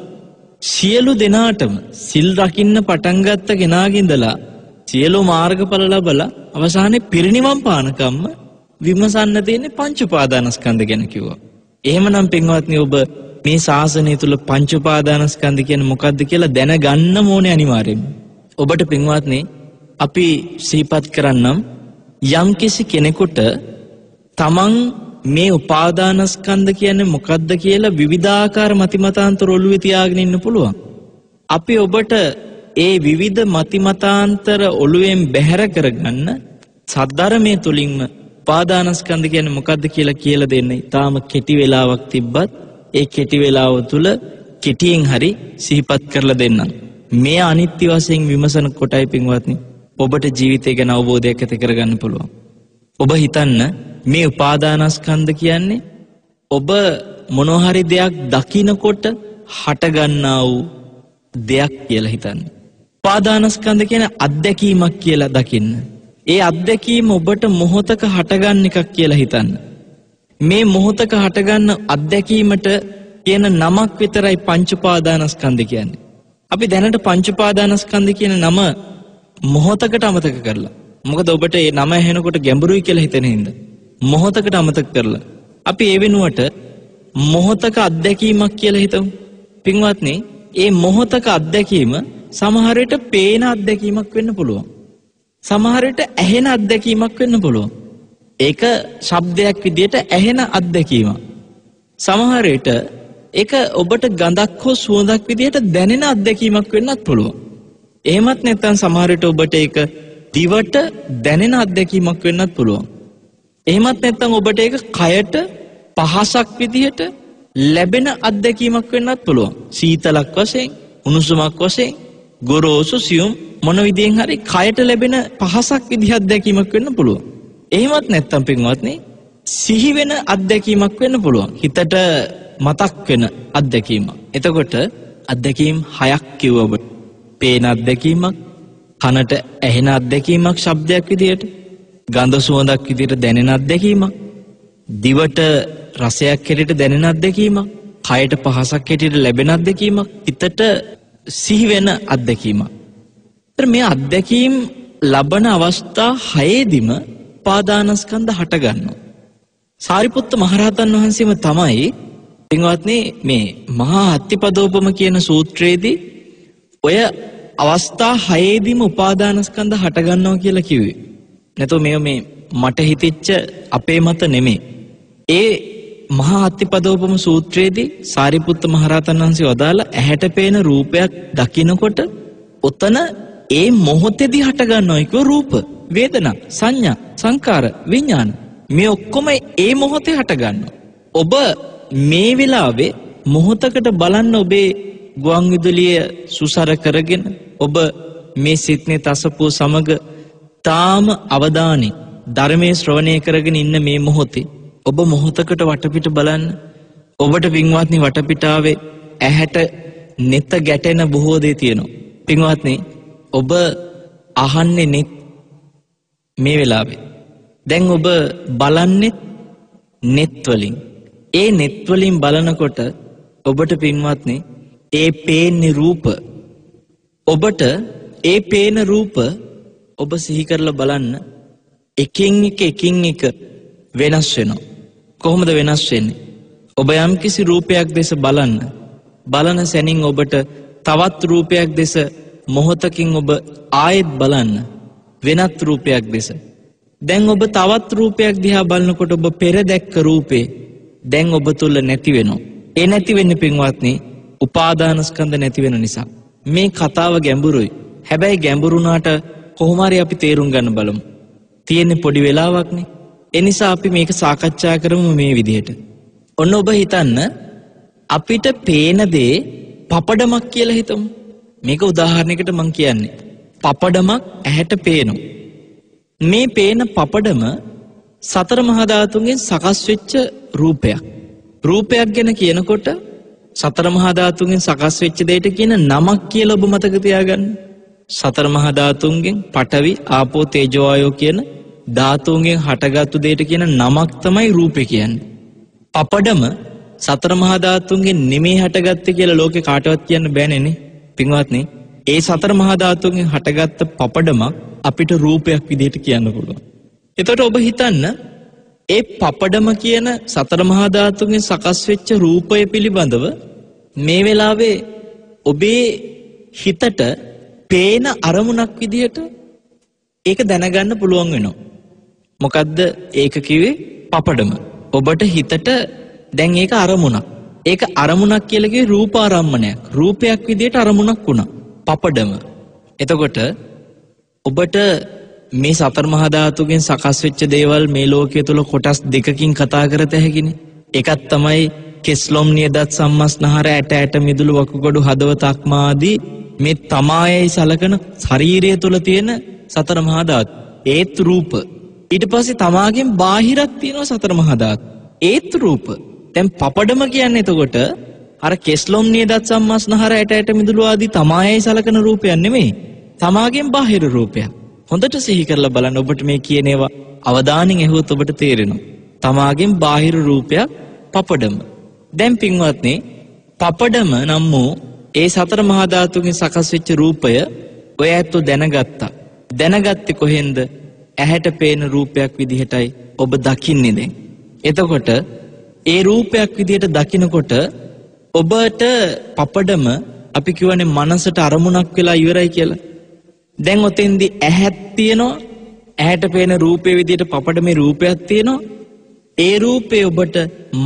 Speaker 1: සියලු දෙනාටම සිල් රකින්න පටන් ගත්ත කෙනාගින්දලා සියලු මාර්ගඵල ලැබලා අවසානයේ පිරිනිවන් පානකම්ම විමසන්න තියෙන්නේ පංච උපාදානස්කන්ධ ගැන කිව්වා. එහෙමනම් පින්වත්නි ඔබ මේ ශාසනය තුල පංච උපාදානස්කන්ධ කියන්නේ මොකක්ද කියලා දැනගන්න ඕනේ අනිවාර්යයෙන්ම. ඔබට පින්වත්නි අපි සිහිපත් කරන්නම් යම්කිසි කෙනෙකුට තමන් මේ උපාදානස්කන්ධ කියන්නේ මොකක්ද කියලා විවිධාකාර මතිමතාන්තර ඔළුවේ තියාගෙන ඉන්න පුළුවන්. අපි ඔබට ඒ විවිධ මතිමතාන්තර ඔළුවෙන් බැහැර කරගන්න සද්ධර්මයේ තුලින්ම උපාදානස්කන්ධ කියන්නේ මොකක්ද කියලා දෙන්න. ඊටාම කෙටි වෙලාවක් තිබ්බත් ඒ කෙටි වෙලාව තුල කෙටියෙන් හරි සිහිපත් කරලා දෙන්නම්. මේ අනිත්‍ය වශයෙන් විමසන කොටයි පින්වත්නි ඔබට ජීවිතය ගැන අවබෝධයක් ඇති කරගන්න පුළුවන්. ඔබ හිතන්න මේ උපාදානස්කන්ධ කියන්නේ ඔබ මොනවා හරි දෙයක් දකිනකොට හටගන්නා වූ දෙයක් කියලා හිතන්න. උපාදානස්කන්ධ කියන්නේ අත්දැකීමක් කියලා දකින්න. ඒ අත්දැකීම ඔබට මොහොතක හටගන්න එකක් කියලා හිතන්න. මේ මොහොතක හටගන්න අත්දැකීමට කියන නමක් විතරයි පංච උපාදානස්කන්ධ කියන්නේ. අපි දැනට පංච උපාදානස්කන්ධ කියන නම මොහොතකට අමතක කරලා. මොකද ඔබට මේ නම ඇහෙනකොට ගැඹුරුයි කියලා හිතෙන හින්දා. මොහොතකට අමතක කරලා. අපි ඒ වෙනුවට මොහොතක අත්දැකීමක් කියලා හිතමු. පින්වත්නි, මේ මොහොතක අත්දැකීම සමහර විට පේන අත්දැකීමක් වෙන්න පුළුවන්. සමහර විට ඇහෙන අත්දැකීමක් වෙන්න පුළුවන්. ඒක ශබ්දයක් විදියට ඇහෙන අත්දැකීමක්. සමහර විට ඒක ඔබට ගඳක් හෝ සුවඳක් විදියට දැනෙන අත්දැකීමක් වෙන්නත් පුළුවන්. එහෙමත් නැත්නම් සමහර විට ඔබට ඒක දිවට දැනෙන අත්දැකීමක් වෙන්නත් පුළුවන්. එහෙමත් නැත්නම් ඔබට ඒක කයට පහසක් විදියට ලැබෙන අත්දැකීමක් වෙන්නත් පුළුවන්. සීතලක් වශයෙන්, උණුසුමක් වශයෙන්, ගොරෝසු සියුම් මොන විදියෙන් හරි කයට ලැබෙන පහසක් විදිහ අත්දැකීමක් වෙන්න පුළුවන්. එහෙමත් නැත්නම් පින්වත්නි සිහි වෙන අත්දැකීමක් වෙන්න පුළුවන්. හිතට මතක් වෙන අත්දැකීමක්. එතකොට අත්දැකීම් 6ක් කිව්ව ඔබ. පේන අත්දැකීමක්, කනට ඇහෙන අත්දැකීමක් ශබ්දයක් විදියට, ගඳ සුවඳක් විදියට දැනෙන අත්දැකීමක්, දිවට රසයක් හැටියට දැනෙන අත්දැකීමක්, කයට පහසක් හැටියට ලැබෙන අත්දැකීමක්, හිතට සිහි වෙන අත්දැකීමක්. මේ අත්දැකීම් ලබන අවස්ථා 6ෙදිම උපාදානස්කන්ධ හට ගන්නවා. සාරිපුත්ත මහරහතන් වහන්සේම තමයි පින්වත්නි මේ මහා අත්තිපදෝපම කියන සූත්‍රයේදී ඔය අවස්ථා 6ෙදිම උපාදානස්කන්ධ හට ගන්නවා කියලා කිව්වේ. නැතෝ මේ මට හිතෙච්ච අපේ මත නෙමෙයි. ඒ මහා අත්තිපදෝපම සූත්‍රයේදී සාරිපුත්ත මහරහතන් වහන්සේ වදාලා ඇහැට පේන රූපයක් දකිනකොට ඔතන ඒ මොහොතේදී හට ගන්නවා කිව්ව රූප, වේදනා, සංඥා, සංකාර, විඥාන. මේ ඔක්කොම ඒ මොහොතේ හට ගන්නවා. ඔබ මේ වෙලාවේ මොහොතකට බලන්න ඔබේ ගුවන් විදුලිය සුසර කරගෙන ඔබ මේ සිත්නේ තසපුව සමග තාම අවධානය ධර්මයේ ශ්‍රවණය කරගෙන ඉන්න මේ මොහොතේ ඔබ මොහොතකට වටපිට බලන්න. ඔබට පින්වත්නි වටපිටාවේ ඇහැට නෙත ගැටෙන බොහෝ දේ තියෙනවා. පින්වත්නි ඔබ අහන්නේ නෙත් මේ වෙලාවේ. දැන් ඔබ බලන්නේ නෙත් වලින්. ඒ නෙත් වලින් බලනකොට ඔබට පින්වත්නි ඒ පේන්නේ රූප. ඔබට ඒ පේන රූප ඔබ සිහි කරලා බලන්න. එකින් එක වෙනස් වෙනවා. කොහොමද වෙනස් වෙන්නේ? ඔබ යම්කිසි රූපයක් දෙස බලන සැනින් ඔබට තවත් රූපයක් දෙස මොහොතකින් ඔබ ආයෙත් බලන්න වෙනත් රූපයක් දෙස. දැන් ඔබ තවත් රූපයක් දිහා බලනකොට ඔබ පෙර දැක්ක රූපේ දැන් ඔබ තුල නැති වෙනවා. ඒ නැති වෙන්නේ පින්වත්නි උපාදානස්කන්ධ නැති වෙන නිසා. මේ කතාව ගැඹුරුයි. හැබැයි ගැඹුරුනාට කොහොම හරි අපි තේරුම් ගන්න බලමු. තියෙන්නේ පොඩි වෙලාවක්නේ. ඒ නිසා අපි මේක සාකච්ඡා කරමු මේ විදිහට. ඔන්න ඔබ හිතන්න අපිට පේන දේ පපඩමක් කියලා හිතමු. මේක උදාහරණයකට මම කියන්නේ. පපඩමක් ඇහැට පේනවා. මේ පේන පපඩම සතර මහා ධාතුන්ගෙන් සකස් වෙච්ච රූපයක්. රූපයක් ගැන කියනකොට සතර මහා ධාතුන්ගෙන් සකස් වෙච්ච දෙයට කියන නමක් කියලා ඔබ මතක තියාගන්න. සතර මහා ධාතුන්ගෙන් පඨවි, ආපෝ, තේජෝ, වායෝ කියන ධාතුන්ගෙන් හටගත්තු දෙයට කියන නමක් තමයි රූපේ කියන්නේ. පපඩම සතර මහා ධාතුන්ගෙන් නෙමෙයි හටගත්තේ කියලා ලෝකේ කාටවත් කියන්න බෑනේ නේ. පින්වත්නි, ඒ සතර මහා ධාතුන්ගෙන් හටගත්ත පපඩමක් අපිට රූපයක් විදිහට කියන්න පුළුවන්. එතකොට ඔබ හිතන්න ඒ පපඩම කියන සතර මහා ධාතුන්ගෙන් සකස් වෙච්ච රූපය පිළිබඳව මේ වෙලාවේ ඔබේ හිතට පේන අරමුණක් විදිහට ඒක දැනගන්න පුළුවන් වෙනවා. මොකද්ද ඒක කිව්වේ? පපඩම. ඔබට හිතට දැන් ඒක අරමුණක්. ඒක අරමුණක් කියලා කිව්වේ රූපාරම්මණයක්. රූපයක් විදිහට අරමුණක් වුණා. පපඩම. එතකොට ඔබට මේ සතර මහා ධාතුගෙන් සකස් වෙච්ච දේවල් මේ ලෝකයේ තුල කොටස් දෙකකින් කතා කරත හැකිනේ. එකක් තමයි කෙස්ලොම් නියදත් සම්මස්නහර ඇට මිදුළු වකුගඩු හදවත අක්මාදී මේ තමායයි සලකන ශරීරය තුල තියෙන සතර මහා ධාතු. ඒත් රූප. ඊට පස්සේ තමාගෙන් බාහිරක් තියෙනවා සතර මහා ධාතු. ඒත් රූප. දැන් පපඩම කියන්නේ එතකොට අර කෙස්ලොම් නියදත් සම්මස්නහර ඇට මිදුළු ආදී තමායයි සලකන රූපයක් නෙමෙයි. තමාගෙන් බාහිර රූපයක්. හොඳට සිහි කරලා බලන්න ඔබට මේ කියන ඒවා අවධානයෙන් ඇහුවොත් ඔබට තේරෙනවා. තමාගෙන් බාහිර රූපයක් පපඩම. දැන් පින්වත්නි, පපඩම නම් වූ ඒ සතර මහා ධාතුන්ගෙන් සකස් වෙච්ච රූපය ඔය ඇත්තෝ දැනගත්තා. දැනගත්තේ කොහෙන්ද? ඇහැට පේන රූපයක් විදිහටයි ඔබ දකින්නේ දැන්. එතකොට ඒ රූපයක් විදිහට දකිනකොට ඔබට පපඩම අපි කියවනේ මනසට අරමුණක් වෙලා ඉවරයි කියලා. දැන් ඔතෙන්දී ඇහක් තියෙනවා. ඇහැට පේන රූපේ විදිහට පපඩමේ රූපයක් තියෙනවා. ඒ රූපේ ඔබට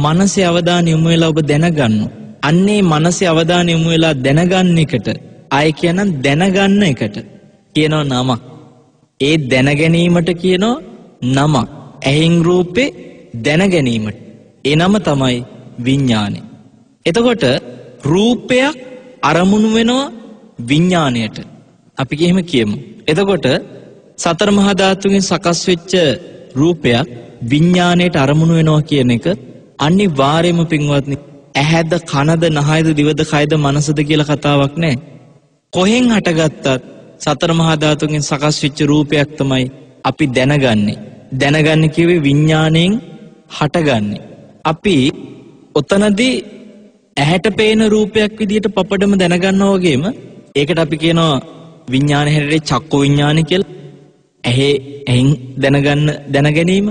Speaker 1: මනසේ අවධානය යොමු වෙලා ඔබ දැනගන්නවා. අන්නේ මනසේ අවධානය යොමු වෙලා දැනගන්න එකට ආය කියනනම් දැනගන්න එකට කියනවා නමක්. ඒ දැනගැනීමට කියනවා නමක්. ඇහෙන් රූපේ දැනගැනීමට ඒ නම තමයි විඥානය. එතකොට රූපයක් අරමුණු වෙනවා විඥාණයට. අපි එහෙම කියමු. එතකොට සතර මහා ධාතුන්ගෙන් සකස් වෙච්ච රූපයක් විඥාණයට අරමුණු වෙනවා කියන එක අනිවාර්යයෙන්ම පින්වත්නි ඇහැද කනද නහයද දිවද කයද මනසද කියලා කතාවක් නැහැ. කොහෙන් හටගත්තත් සතර මහා ධාතුන්ගෙන් සකස් වෙච්ච රූපයක් තමයි අපි දැනගන්නේ. දැනගන්නේ කියවේ විඥාණයෙන් හටගන්නේ. අපි ඔතනදී ඇහැට පේන රූපයක් විදිහට පපඩම දැනගන්නවා වගේම ඒකට අපි කියනවා විඥාන හැරේ චක්කු විඥාන කියලා. ඇහෙන් දැනගැනීම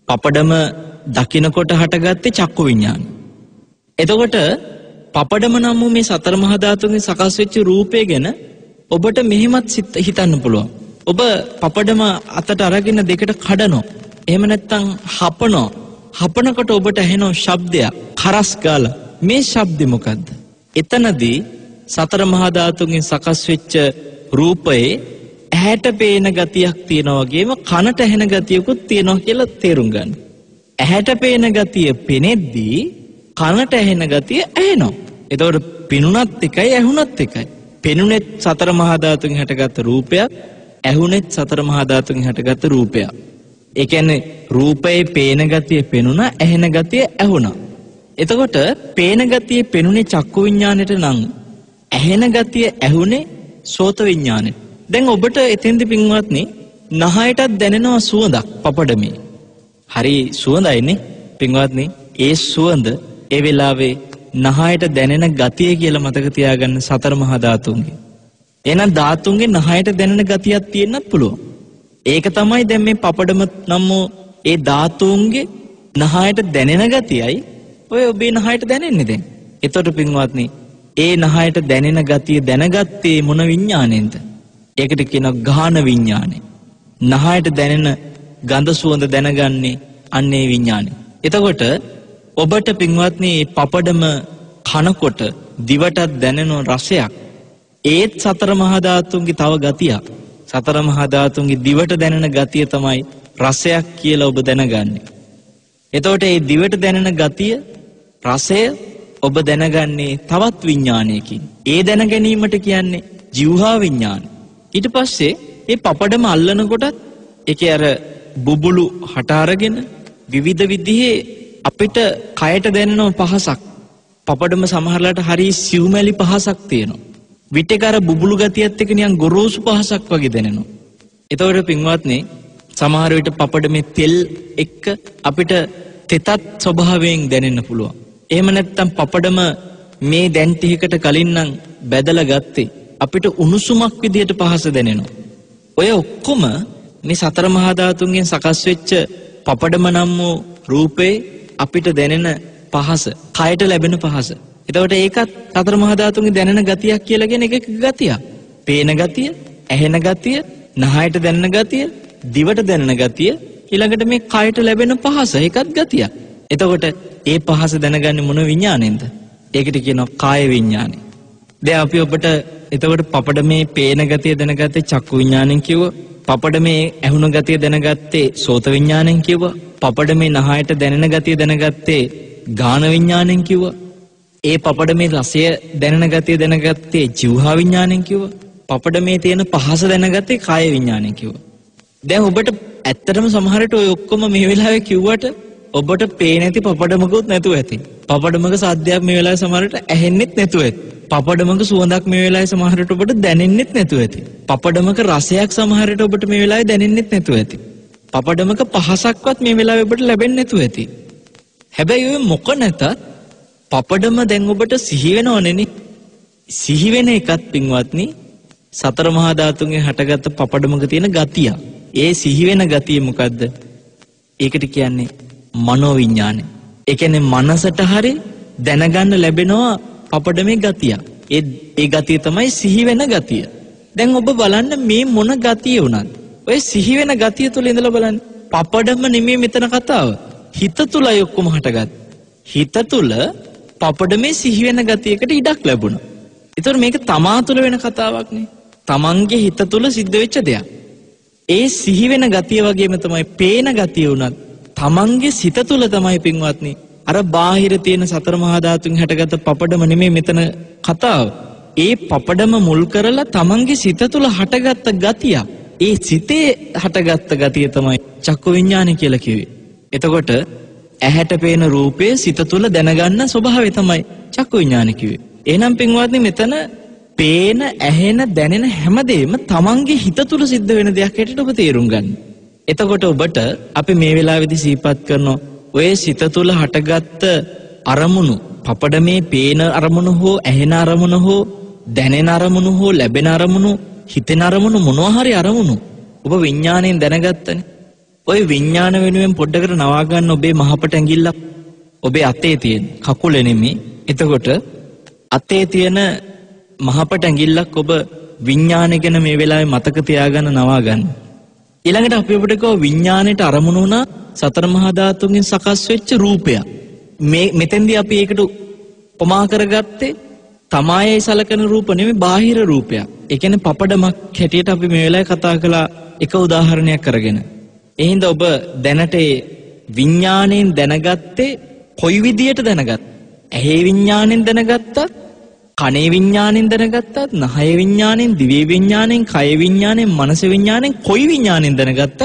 Speaker 1: පපඩම දකින්නකොට හටගත්තේ චක්කු විඥාන. එතකොට පපඩම නම් වූ මේ සතර මහා ධාතුන්ගෙන් සකස් වෙච්ච රූපය ගැන ඔබට මෙහෙමත් හිතන්න පුළුවන්. ඔබ පපඩම අතට අරගෙන දෙකට කඩනවා. එහෙම නැත්නම් හපනවා. හපනකොට ඔබට ඇහෙන ශබ්දයක් කරස් ගාලා. මේ ශබ්දෙ මොකද්ද? එතනදී සතර මහා ධාතුන්ගෙන් සකස් වෙච්ච රූපයේ ඇහැට පේන ගතියක් තියෙනවා වගේම කනට ඇහෙන ගතියකුත් තියෙනවා කියලා තේරුම් ගන්න. ඇහැට පේන ගතිය පෙනෙද්දී කනට ඇහෙන ගතිය ඇහෙනවා. එතකොට පිනුනත් එකයි ඇහුනත් එකයි. පෙනුනෙත් සතර මහා ධාතුන්ගෙන් හටගත්ත රූපයක්, ඇහුනෙත් සතර මහා ධාතුන්ගෙන් හටගත්ත රූපයක්. ඒ කියන්නේ රූපයේ පේන ගතිය පෙනුණා, ඇහෙන ගතිය ඇහුණා. එතකොට පේන ගතිය පෙනුනේ චක්කු විඥාණයට නම් ඇහෙන ගතිය ඇහුනේ සෝත විඥාණයට. දැන් ඔබට එතෙන්දි පින්වත්නි නහයටත් දැනෙනවා සුවඳක් පපඩමේ. හරි සුවඳයිනේ පින්වත්නි. ඒ සුවඳ ඒ වෙලාවේ නහයට දැනෙන ගතිය කියලා මතක තියාගන්න සතර මහා ධාතුන්ගේ. එහෙනම් ධාතුන්ගේ නහයට දැනෙන ගතියක් තියෙන්නත් පුළුවන්. ඒක තමයි දැන් මේ පපඩම නම් ඒ ධාතුන්ගේ නහයට දැනෙන ගතියයි ඔය ඔබේ නහයට දැනෙන්නේ දැන්. එතකොට පින්වත්නි ඒ නහයට දැනෙන ගතිය දැනගත්තේ මොන විඥාණයෙන්ද? ඒකට කියනවා ගාහන විඥාණය. නහයට දැනෙන ගඳ සුවඳ දැනගන්නේ අන්නේ විඥාණය. එතකොට ඔබට පින්වත්නි මේ පපඩම කනකොට දිවටත් දැනෙන රසයක් ඒත් සතර මහා ධාතුන්ගේ තව ගතියක්. සතර මහා ධාතුන්ගේ දිවට දැනෙන ගතිය තමයි රසයක් කියලා ඔබ දැනගන්නේ. එතකොට මේ දිවට දැනෙන ගතිය රසය ඔබ දැනගන්නේ තවත් විඥානයකින්. ඒ දැන ගැනීමට කියන්නේ ජීවහා විඥාන. ඊට පස්සේ මේ පපඩම අල්ලනකොටත් ඒකේ අර බුබුලු හට අරගෙන විවිධ විදිහේ අපිට කයට දැනෙන පහසක්. පපඩම සමහරලාට හරි සිව්මැලි පහසක් තියෙනවා. විටක අර බුබුලු ගතියත් එක්ක නිකන් ගොරෝසු පහසක් වගේ දැනෙනවා. එතකොට පින්වත්නි සමහර විට පපඩමේ තෙල් එක්ක අපිට තෙතත් ස්වභාවයෙන් දැනෙන්න පුළුවන්. එහෙම නැත්නම් පපඩම මේ දැන් ටිකකට කලින් නම් බැදලා ගත්තේ අපිට උණුසුමක් විදියට පහස දැනෙනවා. ඔය ඔක්කොම මේ සතර මහා ධාතුන්ගෙන් සකස් වෙච්ච පපඩම නම් වූ රූපේ අපිට දැනෙන පහස, කයට ලැබෙන පහස. එතකොට ඒකත් සතර මහා ධාතුන්ගේ දැනෙන ගතියක් කියලා කියන එක ගතියක්. පේන ගතිය, ඇහෙන ගතිය, නහයට දැනෙන ගතිය, දිවට දැනෙන ගතිය, ඊළඟට මේ කයට ලැබෙන පහස ඒකත් ගතියක්. එතකොට ඒ පහස දැනගන්නේ මොන විඥාණයෙන්ද? ඒකට කියනවා කාය විඥානය. දැන් අපි ඔබට එතකොට පපඩමේ පේන ගතිය දැනගත්තේ චක්කු විඥාණයෙන් කිව්වා. පපඩමේ ඇහුණු ගතිය දැනගත්තේ සෝත විඥාණයෙන් කිව්වා. පපඩමේ නහයට දැනෙන ගතිය දැනගත්තේ ගාන විඥාණයෙන් කිව්වා. ඒ පපඩමේ රසය දැනෙන ගතිය දැනගත්තේ ජීවහා විඥාණයෙන් කිව්වා. පපඩමේ තියෙන පහස දැනගත්තේ කාය විඥාණයෙන් කිව්වා. දැන් ඔබට ඇත්තටම සමහරට ඔය ඔක්කොම මේ වෙලාවේ කිව්වට ඔබට පේන්නේ නැති පපඩමකුත් නැතුව ඇති. පපඩමක සාද්දයක් මේ වෙලාවේ සමහරට ඇහෙන්නෙත් නැතුව ඇති. පපඩමක සුවඳක් මේ වෙලාවේ සමහරට ඔබට දැනෙන්නෙත් නැතුව ඇති. පපඩමක රසයක් සමහරට ඔබට මේ වෙලාවේ දැනෙන්නෙත් නැතුව ඇති. පපඩමක පහසක්වත් මේ වෙලාවේ ඔබට ලැබෙන්නේ නැතුව ඇති. හැබැයි ඔය මොක නැතත් පපඩම දැන් ඔබට සිහි වෙනවනේ. සිහි වෙන එකත් පින්වත්නි සතර මහා ධාතුන්ගෙන් හටගත්ත පපඩමක තියෙන ගතිය. ඒ සිහි වෙන ගතිය මොකද්ද? ඒකට කියන්නේ මනෝ විඥානය. ඒ කියන්නේ මනසට හරි දැනගන්න ලැබෙනවා පපඩමේ ගතිය. ඒ ගතිය තමයි සිහි වෙන ගතිය. දැන් ඔබ බලන්න මේ මොන ගතිය වුණත් ඔය සිහි වෙන ගතිය තුල ඉඳලා බලන්න. පපඩම නෙමෙයි මෙතන කතාව. හිත තුලයි ඔක්කොම හටගත්තේ. හිත තුල පපඩමේ සිහි වෙන ගතියකට ඉඩක් ලැබුණා. ඒතර මේක තමා තුල වෙන කතාවක් නේ. තමන්ගේ හිත තුල සිද්ධ වෙච්ච දෙයක්. ඒ සිහි වෙන ගතිය වගේම තමයි පේන ගතිය උනත් තමන්ගේ සිත තුල තමයි පින්වත්නි අර බාහිර තියෙන සතර මහා ධාතුන් හැටගත්ත පපඩම නෙමෙයි මෙතන කතාව. ඒ පපඩම මුල් කරලා තමන්ගේ සිත තුල හටගත්ත ගතිය. ඒ සිතේ හටගත්ත ගතිය තමයි චක්කු විඥානය කියලා කිව්වේ. එතකොට ඇහැට පේන රූපේ සිත තුල දැනගන්න ස්වභාවය තමයි චක්කු විඥානය කිව්වේ. එහෙනම් පින්වත්නි මෙතන පේන, ඇහෙන, දැනෙන හැමදේම තමන්ගේ හිත තුල සිද්ධ වෙන දෙයක් හැටියට ඔබ තේරුම් ගන්න. එතකොට ඔබට අපි මේ වෙලාවේදී සිහිපත් කරනවා ඔය සිත තුල හටගත්ත අරමුණු, පපඩමේ පේන අරමුණු හෝ ඇහෙන අරමුණු හෝ දැනෙන අරමුණු හෝ ලැබෙන අරමුණු, හිතෙන අරමුණු මොනවා හරි අරමුණු ඔබ විඥාණයෙන් දැනගත්තනේ. ඔය විඥාන වෙනුවෙන් පොඩ්ඩකට නවා ගන්න ඔබේ මහපට ඇඟිල්ල ඔබේ අතේ තියෙන කකුල නෙමෙයි. එතකොට අතේ තියෙන මහපට ඇඟිල්ලක් ඔබ විඥානය ගැන මේ වෙලාවේ මතක තියාගන්න නවා ගන්න. ඊළඟට අපි ඔබට කව විඥාණයට අරමුණු වුණා සතර මහා ධාතුන්ගෙන් සකස් වෙච්ච රූපයක්. මෙතෙන්දී අපි ඒකට උපමා කරගත්තේ තමායයි සලකන රූප නෙමෙයි බාහිර රූපයක්. ඒ කියන්නේ පපඩමක් හැටියට අපි මේ වෙලාවේ කතා කළා එක උදාහරණයක් කරගෙන. එහෙනම් ඔබ දැනට විඥාණයෙන් දැනගත්තේ කොයි විදියට දැනගත්ත? ඇහි විඥාණයෙන් දැනගත්තත්, කනේ විඥාණයෙන් දැනගත්තත්, නහය විඥාණයෙන්, දිවේ විඥාණයෙන්, කය විඥාණයෙන්, මනස විඥාණයෙන් කොයි විඥාණයෙන් දැනගත්තත්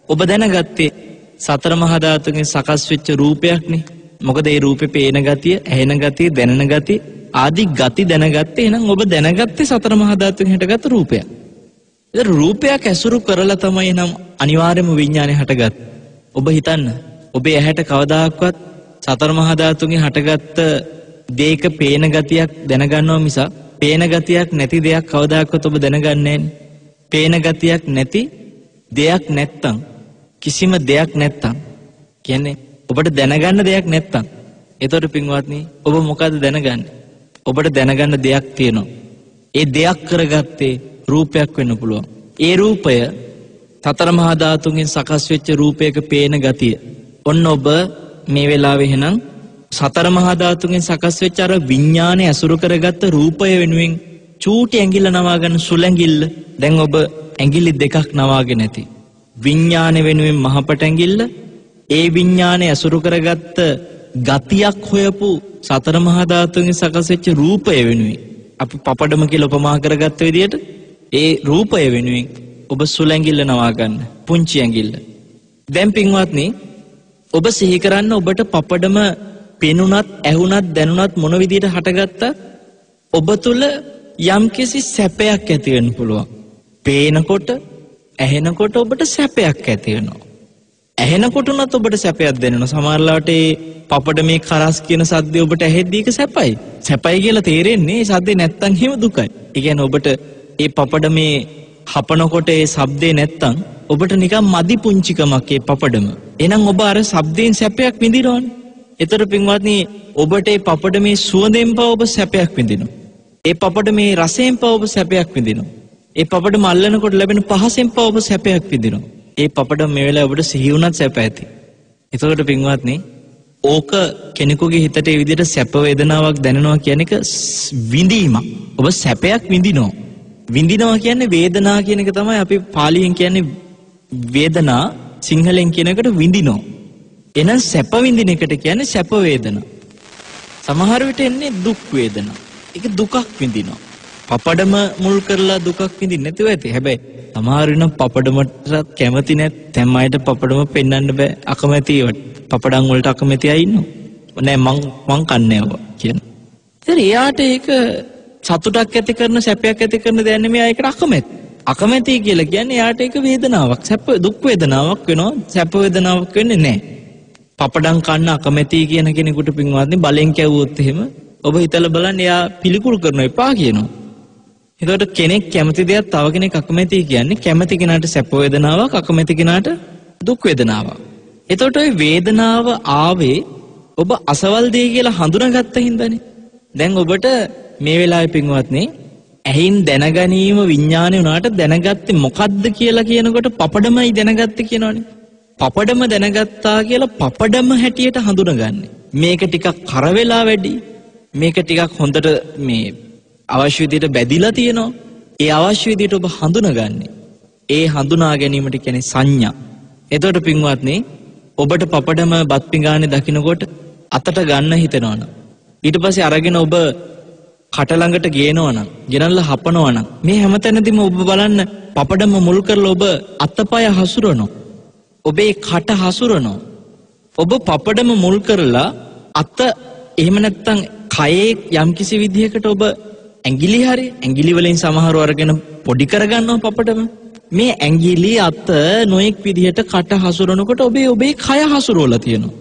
Speaker 1: ඔබ දැනගත්තේ සතර මහා ධාතුන්ගෙන් සකස් වෙච්ච රූපයක්නේ. මොකද ඒ රූපේ පේන ගතිය, ඇහෙන ගතිය, දැනෙන ගතිය ආදී ගති දැනගත්තේ. එහෙනම් ඔබ දැනගත්තේ සතර මහා ධාතුන්ගෙන් හටගත්ත රූපයක්. ඒ රූපයක් ඇසුරු කරලා තමයි එහෙනම් අනිවාර්යයෙන්ම විඥානය හටගත්තේ. ඔබ හිතන්න ඔබේ ඇහැට කවදාකවත් සතර මහා ධාතුන්ගෙන් හටගත්ත දෙයක පේන ගතියක් දැනගන්නවා මිස පේන ගතියක් නැති දෙයක් කවදාකවත් ඔබ දැනගන්නේ නැහැ. පේන ගතියක් නැති දෙයක් නැත්තම් කිසිම දෙයක් නැත්තම් කියන්නේ ඔබට දැනගන්න දෙයක් නැත්තම් එතකොට පින්වත්නි ඔබ මොකද්ද දැනගන්නේ? ඔබට දැනගන්න දෙයක් තියෙනවා. ඒ දෙයක් කරගත්තේ රූපයක් වෙන්න පුළුවන්. ඒ රූපය සතර මහා ධාතුන්ගෙන් සකස් වෙච්ච රූපයක පේන ගතිය. ඔන්න ඔබ මේ වෙලාවේ එහෙනම් සතර මහා ධාතුන්ගෙන් සකස් වෙච්ච අර විඥානය ඇසුරු කරගත්ත රූපය වෙනුවෙන් චූටි ඇඟිල්ල නවා ගන්න සුළඟිල්ල දැන් ඔබ ඇඟිලි දෙකක් නවාගෙන නැති. විඥානය වෙනුවෙන් මහපට ඇඟිල්ල ඒ විඥානය ඇසුරු කරගත්ත ගතියක් හොයපු සතර මහා ධාතුන්ගෙන් සකස් වෙච්ච රූපය වෙනුවෙන් අපි පපඩම කියලා උපමා කරගත්ත විදිහට ඒ රූපය වෙනුවෙන් ඔබ සුළඟිල්ල නවා ගන්න පුංචි ඇඟිල්ල. දැන් පින්වත්නි ඔබ සිහි කරන්න ඔබට පපඩම පෙනුනත් ඇහුනත් දැනුනත් මොන විදිහට හටගත්තා ඔබ තුල යම්කිසි සැපයක් ඇති වෙන්න පුළුවන්. පේනකොට ඇහෙනකොට ඔබට සැපයක් ඇති වෙනවා. ඇහෙනකොට උනත් ඔබට සැපයක් දැනෙනවා. සමහරවිට ඒ පපඩමේ කරස් කියන සද්දය ඔබට ඇහෙද්දී ඒක සැපයි. සැපයි කියලා තේරෙන්නේ ඒ සද්දේ නැත්තම් හිම දුකයි. ඒ කියන්නේ ඔබට ඒ පපඩමේ හපනකොට ඒ ශබ්දේ නැත්තම් ඔබට නිකන් මදි පුංචිකමක් ඒ පපඩම. එහෙනම් ඔබ අර ශබ්දයෙන් සැපයක් විඳිනවනේ. ඒතර පින්වත්නි ඔබට ඒ පපඩමේ සුවඳෙන් පව ඔබ සැපයක් විඳිනවා. ඒ පපඩමේ රසයෙන් පව ඔබ සැපයක් විඳිනවා. ඒ පපඩම අල්ලනකොට ලැබෙන පහසෙන් පව ඔබ සැපයක් විඳිනවා. ඒ පපඩම මේ වෙලාවේ ඔබට සිහි වුණත් සැප ඇති. ඒතකොට පින්වත්නි ඕක කෙනෙකුගේ හිතට ඒ විදිහට සැප වේදනාවක් දැනෙනවා කියන එක විඳීමක්. ඔබ සැපයක් විඳිනවා. විඳිනවා කියන්නේ වේදනා කියන එක තමයි අපි පාලියෙන් කියන්නේ වේදනා සිංහලෙන් කියන එකට විඳිනවා. එහෙනම් සැප විඳින එකට කියන්නේ සැප වේදනා. සමහර විට එන්නේ දුක් වේදනා. ඒක දුකක් විඳිනවා. පපඩම මුල් කරලා දුකක් විඳින්න නැතුව ඇති. හැබැයි සමහර වෙන පපඩමට කැමති නැත්නම් අයට පපඩම පෙන්වන්න බෑ අකමැති ඒවට. පපඩම් වලට අකමැති අය ඉන්නවා. නෑ මං කන්නේ ඒවා කියන. ඉතින් එයාට ඒක සතුටක් ඇති කරන සැපයක් ඇති කරන දෙයක් නෙමෙයි ඒකට අකමැති. අකමැති කියලා කියන්නේ එයාට ඒක වේදනාවක්. සැප දුක් වේදනාවක් වෙනවා. සැප වේදනාවක් වෙන්නේ නෑ. පපඩම් කන්න අකමැති කියන කෙනෙකුට පින්වත්නි බලෙන් කැවුවොත් එහෙම ඔබ හිතලා බලන්න එයා පිළිකුල් කරන එපා කියනවා. එතකොට කෙනෙක් කැමති දෙයක් තව කෙනෙක් අකමැති කියන්නේ කැමති කෙනාට සැප වේදනාවක් අකමැති කෙනාට දුක් වේදනාවක්. එතකොට ওই වේදනාව ආවේ ඔබ අසවල් දෙය කියලා හඳුනාගත්ත හින්දානේ. දැන් ඔබට මේ වෙලාවේ පින්වත්නි ඇහින් දැනගැනීම විඥානේ උනාට දැනගත්තේ මොකද්ද කියලා කියනකොට පපඩමයි දැනගත්තේ කියනවනේ. පපඩම දැනගත්තා කියලා පපඩම හැටියට හඳුනගන්නේ. මේක ටිකක් කර වෙලා වැඩි. මේක ටිකක් හොඳට මේ අවශ්‍ය විදිහට බැදිලා තියෙනවා. ඒ අවශ්‍ය විදිහට ඔබ හඳුනගන්නේ. ඒ හඳුනා ගැනීමට කියන්නේ සංඥා. එතකොට පින්වත්නි ඔබට පපඩම බත් පිඟානේ දකින්නකොට අතට ගන්න හිතෙනවනම් ඊට පස්සේ අරගෙන ඔබ කට ළඟට ගේනවනම් ගෙනල්ලා හපනවනම් මේ හැමතැනදීම ඔබ බලන්න පපඩම මුල් කරලා ඔබ අතපය හසුරනවා. ඔබේ කට හසුරනවා. ඔබ පපඩම මුල් කරලා අත එහෙම නැත්තම් කයේ යම්කිසි විදිහකට ඔබ ඇඟිලි හරි ඇඟිලි වලින් සමහරව අරගෙන පොඩි කරගන්නවා පපඩම. මේ ඇඟිලි අත නොඑක් විදිහට කට හසුරනකොට ඔබේ කය හසුරවලා තියෙනවා.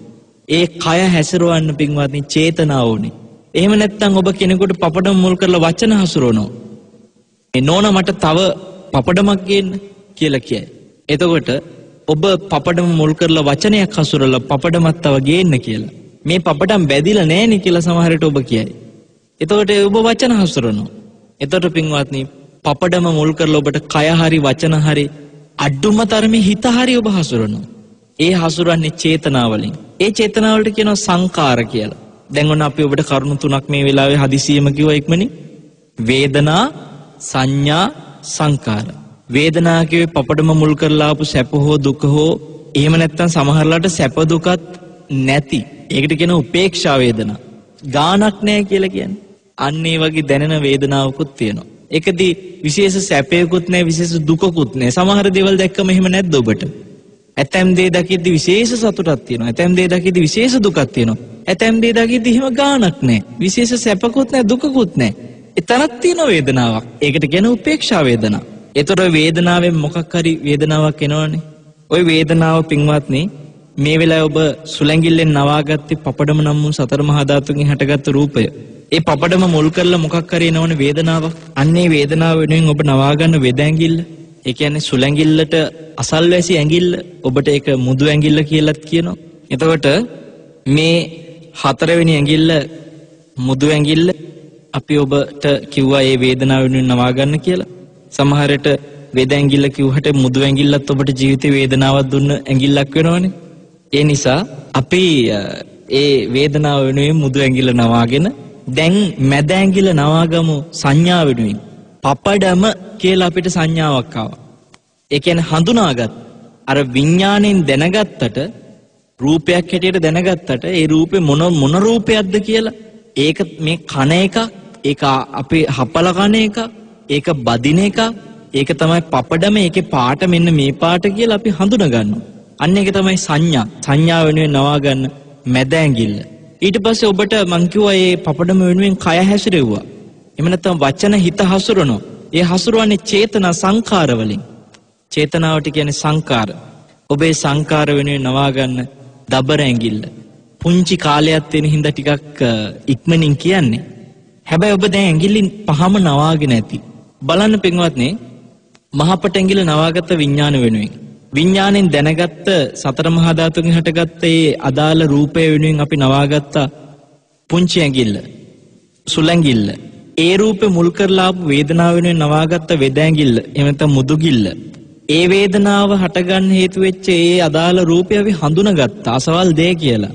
Speaker 1: ඒ කය හැසිරවන්න පින්වත්නි චේතනාව ඕනේ. එහෙම නැත්නම් ඔබ කෙනෙකුට පපඩම මුල් කරලා වචන හසුරවනවා. මේ නෝන මට තව පපඩමක් ගේන්න කියලා කියයි. එතකොට ඔබ පපඩම මුල් කරලා වචනයක් හසුරලා පපඩමක් තව ගේන්න කියලා. මේ පපඩම් බැදිලා නැහෙනි කියලා සමහරට ඔබ කියයි. එතකොට ඔබ වචන හසුරනවා. එතකොට පින්වත්නි පපඩම මුල් කරලා ඔබට කය හරි වචන හරි අඩුම තරමේ හිත හරි ඔබ හසුරනවා. ඒ හසුරන්නේ චේතනාවලින්. ඒ චේතනාවලට කියනවා සංකාර කියලා. දැන් ඔන්න අපි ඔබට කරුණු තුනක් මේ වෙලාවේ හදිසියෙම කිව්වා ඉක්මනින්. වේදනා, සංඥා, සංකාර. වේදනා කියවේ පපඩම මුල් කරලා ආපු සැප හෝ දුක හෝ එහෙම නැත්නම් සමහරලාට සැප දුකත් නැති. ඒකට කියන උපේක්ෂා වේදනා. ගානක් නැහැ කියලා කියන්නේ. අන්න ඒ වගේ දැනෙන වේදනාවකුත් තියෙනවා. ඒකදී විශේෂ සැපයකුත් නැහැ විශේෂ දුකකුත් නැහැ. සමහර දේවල් දැක්කම එහෙම නැද්ද ඔබට? ඇතැම් දේ දකිද්දි විශේෂ සතුටක් තියෙනවා. ඇතැම් දේ දකිද්දි විශේෂ දුකක් තියෙනවා. ඇතැම් දේ දකිද්දි එහෙම ගානක් නැහැ. විශේෂ සැපකුත් නැහැ දුකකුත් නැහැ. එතනක් තියෙන වේදනාවක්. ඒකට කියන උපේක්ෂා වේදනා. ඒතර වේදනාවෙන් මොකක් හරි වේදනාවක් එනවනේ. ওই වේදනාව පින්වත්නි මේ වෙලාවේ ඔබ සුලැඟිල්ලෙන් නවාගත්තේ පපඩම නම් වූ සතර මහා ධාතුන්ගෙන් හටගත්තු රූපය. ඒ පපඩම මුල් කරලා මොකක් හරි එනවනේ වේදනාවක්. අන්නේ වේදනාව වෙනුවෙන් ඔබ නවා ගන්න වෙද ඇඟිල්ල. ඒ කියන්නේ සුළැඟිල්ලට අසල්වැසි ඇඟිල්ල ඔබට ඒක මුදු ඇඟිල්ල කියලාත් කියනවා. එතකොට මේ හතරවෙනි ඇඟිල්ල මුදු ඇඟිල්ල අපි ඔබට කිව්වා මේ වේදනාව වෙනුවෙන් නවා ගන්න කියලා. සමහරට වේද ඇඟිල්ල කිව්වට මුදු ඇඟිල්ලත් ඔබට ජීවිතේ වේදනාවක් දුන්න ඇඟිල්ලක් වෙනවනේ. ඒ නිසා අපි ඒ වේදනාව වෙනුවෙන් මුදු ඇඟිල්ල නවාගෙන දැන් මැද ඇඟිල්ල නවාගමු සංඥා වෙනුවෙන්. පපඩම කියලා අපිට සංඥාවක් ආවා. ඒ කියන්නේ හඳුනාගත් අර විඥාණයෙන් දැනගත්තට රූපයක් හැටියට දැනගත්තට ඒ රූපේ මොන රූපයක්ද කියලා ඒක මේ කන එක ඒක අපි හපල කන එක ඒක බදින එක ඒක තමයි පපඩම ඒකේ පාට මෙන්න මේ පාට කියලා අපි හඳුනා ගන්නවා. අන්න ඒක තමයි සංඥා වෙනුවෙන් නවා ගන්න මැද ඇඟිල්ල. ඊට පස්සේ ඔබට මං කිව්වා මේ පපඩම වෙනුවෙන් කය හැසිරෙව්වා. එහෙම නැත්නම් වචන හිත හසුරනවා. ඒ හසුරවන්නේ චේතනා සංකාර වලින්. චේතනාවට කියන්නේ සංකාර. ඔබේ සංකාර වෙනුවෙන් නවා ගන්න දබර ඇඟිල්ල. පුංචි කාලයක් තියෙන හින්දා ටිකක් ඉක්මනින් කියන්නේ. හැබැයි ඔබ දැන් ඇඟිල්ලින් පහම නවාගෙන ඇති. බලන්න පින්වත්නි මහපට ඇඟිල්ල නවාගත්ත විඥාන වෙනුවෙන්. විඥාණයෙන් දැනගත්ත සතර මහා ධාතුන්ගෙන් හටගත්ත ඒ අදාළ රූපය වෙනුවෙන් අපි නවාගත්ත පුංචි ඇඟිල්ල සුළඟිල්ල. ඒ රූපේ මුල් කරලා ආපු වේදනාව වෙනුවෙන් නවාගත්ත වෙද ඇඟිල්ල එහෙම නැත්නම් මුදුගිල්ල. ඒ වේදනාව හටගන්න හේතු වෙච්ච ඒ අදාළ රූපය අපි හඳුනාගත්ත අසවල් දේ කියලා.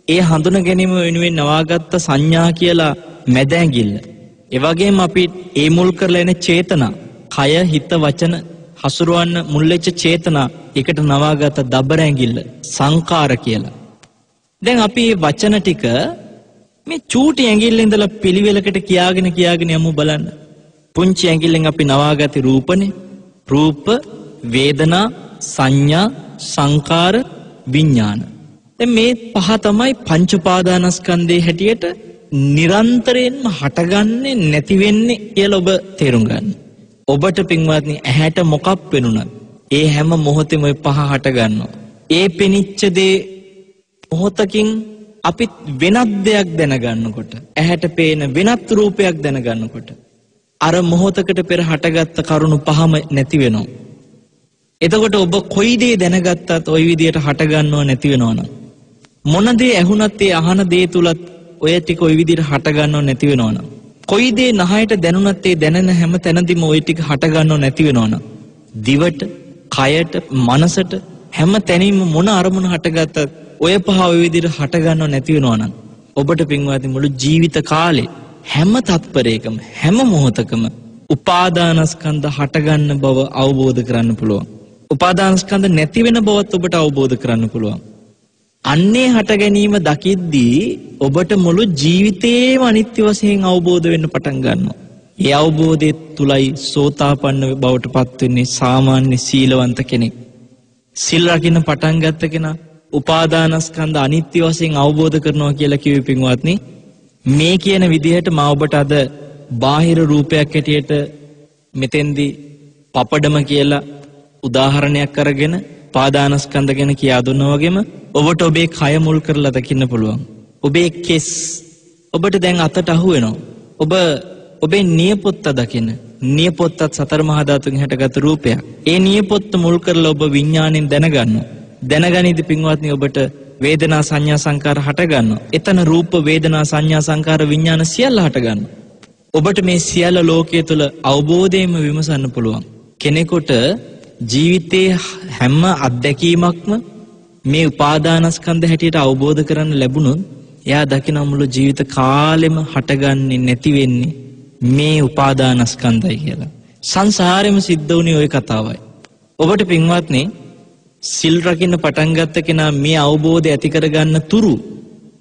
Speaker 1: ඒ හඳුනා ගැනීම වෙනුවෙන් නවාගත්ත සංඥා කියලා මැද ඇඟිල්ල. ඒ වගේම අපි ඒ මුල් කරලා එන චේතනා, කය, හිත, වචන හසුරවන්න මුල් වෙච්ච චේතනා එකට නවාගත්ත දබර ඇඟිල්ල සංකාර කියලා. දැන් අපි මේ වචන ටික මේ චූටි ඇඟිල්ලෙන් ඉඳලා පිළිවෙලකට කියාගෙන යමු බලන්න. පුංචි ඇඟිල්ලෙන් අපි නවාගත්තේ රූපනේ. රූප, වේදනා, සංඥා, සංකාර, විඥාන. දැන් මේ පහ තමයි පංච උපාදානස්කන්ධයේ හැටියට නිරන්තරයෙන්ම හටගන්නේ නැති වෙන්නේ කියලා ඔබ තේරුම් ගන්න. ඔබට පින්වත්නි ඇහැට මොකක් පෙනුණත් ඒ හැම මොහොතෙම ඔය පහ හට ගන්නවා. ඒ පෙනිච්ච දේ මොහොතකින් අපි වෙනත් දෙයක් දැනගන්නකොට ඇහැට පේන වෙනත් රූපයක් දැනගන්නකොට අර මොහොතකට පෙර හටගත්ත කරුණු පහම නැති වෙනවා. එතකොට ඔබ කොයි දේ දැනගත්තත් ওই විදියට හට ගන්නව නැති වෙනවනම් මොන දේ ඇහුණත් ඒ අහන දේ තුලත් ඔය ටික ওই විදියට හට ගන්නව නැති වෙනවනම් කොයි දේ නහයට දැනුණත් ඒ දැනෙන හැම තැනදීම ওই ටික හට ගන්නව නැති වෙනවනම් දිවට, කයට, මනසට හැම තැනින්ම මොන අරමුණ හටගත්තත් ඔය පහ ওই විදියට හට ගන්නව නැති වෙනවනම් ඔබට පින්වත්නි මුළු ජීවිත කාලේ හැම තත්පරයකම හැම මොහොතකම උපාදානස්කන්ධ හට ගන්න බව අවබෝධ කරගන්න පුළුවන්. උපාදානස්කන්ධ නැති වෙන බවත් ඔබට අවබෝධ කරගන්න පුළුවන්. අන්නේ හට ගැනීම දකිද්දී ඔබට මුළු ජීවිතේම අනිත්‍ය වශයෙන් අවබෝධ වෙන්න පටන් ගන්නවා. ඒ අවබෝධය තුලයි සෝතාපන්න බවට පත් වෙන්නේ සාමාන්‍ය සීලවන්ත කෙනෙක්. සිල් රකින්න පටන් ගත්ත කෙනා උපාදානස්කන්ධ අනිත්‍ය වශයෙන් අවබෝධ කරනවා කියලා කිව්වේ පින්වත්නි මේ කියන විදිහට මා ඔබට අද බාහිර රූපයක් හැටියට මෙතෙන්දී පපඩම කියලා උදාහරණයක් අරගෙන උපාදානස්කන්ධ ගැන කියා දුන්නා වගේම ඔබට ඔබේ කය මුල් කරලා දකින්න පුළුවන්. ඔබේ කෙස් ඔබට දැන් අතට අහු වෙනවා. ඔබ ඔබේ නියපොත්ත දකින්න. නියපොත්තත් සතර මහා ධාතුන්ගෙන් හටගත් රූපයක්. ඒ නියපොත්ත මුල් කරලා ඔබ විඥාණයෙන් දැනගන්නවා. දැනගනිද්දී පින්වත්නි ඔබට වේදනා සංඥා සංකාර හට ගන්නවා. එතන රූප වේදනා සංඥා සංකාර විඥාන සියල්ල හට ගන්නවා. ඔබට මේ සියල්ල ලෝකයේ තුල අවබෝධයෙන්ම විමසන්න පුළුවන්. කෙනෙකුට ජීවිතයේ හැම අත්දැකීමක්ම මේ උපාදානස්කන්ධ හැටියට අවබෝධ කරගන්න ලැබුණොත් එයා දකින මුළු ජීවිත කාලෙම හටගන්නේ නැති වෙන්නේ මේ උපාදානස්කන්ධය කියලා. සංසාරෙම සිද්ධ වුණේ ওই කතාවයි. ඔබට පින්වත්නි සිල් රකින්න පටන් ගත්ත කෙනා මේ අවබෝධය ඇති කරගන්න තුරු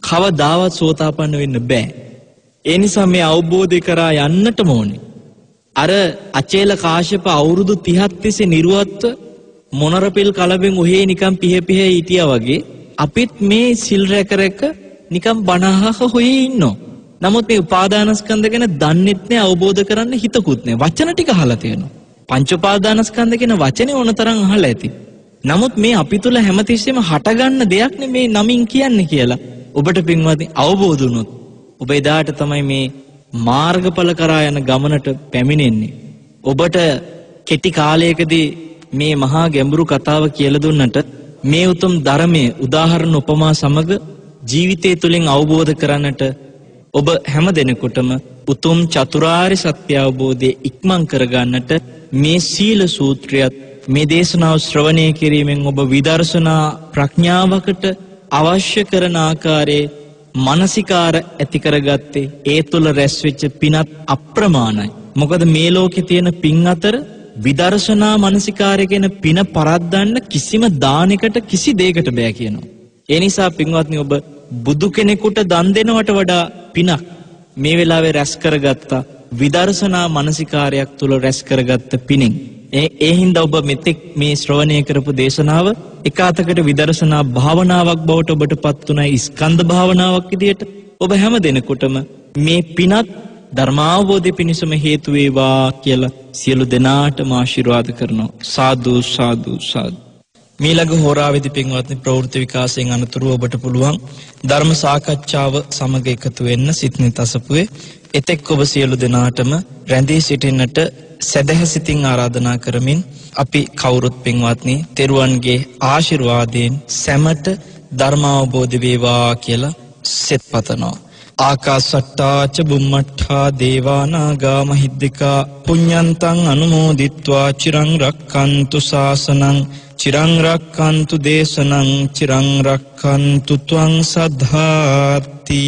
Speaker 1: කවදාවත් සෝතාපන්න වෙන්න බෑ. ඒ නිසා මේ අවබෝධය කරා යන්නටම ඕනේ. අර අචේල කාශ්‍යප අවුරුදු 30ක් තිස්සේ නිර්වත්ව මොනරපිල් කලබෙන් ඔහේ නිකන් පිහ හිටියා වගේ අපිත් මේ සිල් රැක නිකන් බණහහ හොයේ ඉන්නවා. නමුත් මේ උපාදානස්කන්ධ ගැන දන්නෙත් නෑ අවබෝධ කරන්න හිතකුත් නෑ. වචන ටික අහලා තියෙනවා. පංච උපාදානස්කන්ධ කියන වචනේ ඕනතරම් අහලා ඇති. නමුත් මේ අපි තුල හැමතිස්සෙම හටගන්න දෙයක් නේ මේ නමින් කියන්නේ කියලා ඔබට පින්වත්නි අවබෝධ වුණොත් ඔබ එදාට තමයි මේ මාර්ගඵල කරා යන ගමනට පැමිණෙන්නේ. ඔබට කෙටි කාලයකදී මේ මහා ගැඹුරු කතාව කියලා දුන්නට මේ උතුම් ධර්මයේ උදාහරණ උපමා සමග ජීවිතය තුළින් අවබෝධ කරන්නට ඔබ හැම දෙනෙකුටම උතුම් චතුරාර්ය සත්‍ය අවබෝධය ඉක්මන් කරගන්නට මේ සීල සූත්‍රයත් මේ දේශනාව ශ්‍රවණය කිරීමෙන් ඔබ විදර්ශනා ප්‍රඥාවකට අවශ්‍ය කරන ආකාරයේ මානසිකාර ඇති කරගත්තේ ඒ තුල රැස් වෙච්ච පිනත් අප්‍රමාණයි. මොකද මේ ලෝකේ තියෙන පින් අතර විදර්ශනා මානසිකාරය කියන පින පරද්දන්න කිසිම දානයකට කිසි දෙයකට බෑ කියනවා. ඒ නිසා පින්වත්නි ඔබ බුදු කෙනෙකුට දන් දෙනවට වඩා පිනක් මේ වෙලාවේ රැස් කරගත්තා විදර්ශනා මානසිකාරයක් තුල රැස් කරගත්ත පිනෙන්. ඒ හින්දා ඔබ මෙතෙක් මේ ශ්‍රවණය කරපු දේශනාව එකාතකට විදර්ශනා භාවනාවක් බවට ඔබටපත් උනායි ස්කන්ධ භාවනාවක් විදියට. ඔබ හැම දිනෙකටම මේ පිනත් ධර්මාවබෝධය පිණිසම හේතු වේවා කියලා සියලු දෙනාටම ආශිර්වාද කරනවා. සාදු සාදු සාදු. මීළඟ හෝරාවේදී පින්වත්නි ප්‍රවෘත්ති විකාශයෙන් අනතුරුව ඔබට පුළුවන් ධර්ම සාකච්ඡාව සමග එකතු වෙන්න සිත්නි තසපුවේ එතෙක් ඔබ සියලු දෙනාටම රැඳී සිටින්නට සදහසිතින් ආරාධනා කරමින් අපි කවුරුත් පින්වත්නි තෙරුවන්ගේ ආශිර්වාදයෙන් සැමට ධර්මාවබෝධ වේවා කියලා සෙත් පතනවා. ආකාසට්ටා ච බුම්මට්ටා දේවා නාග මහිද්దికා පුඤ්ඤන්තං අනුමෝදිත්වා චිරං රක්ඛන්තු ශාසනං චිරං රක්ඛන්තු දේශනං චිරං රක්ඛන්තු ත්වං සද්ධාති.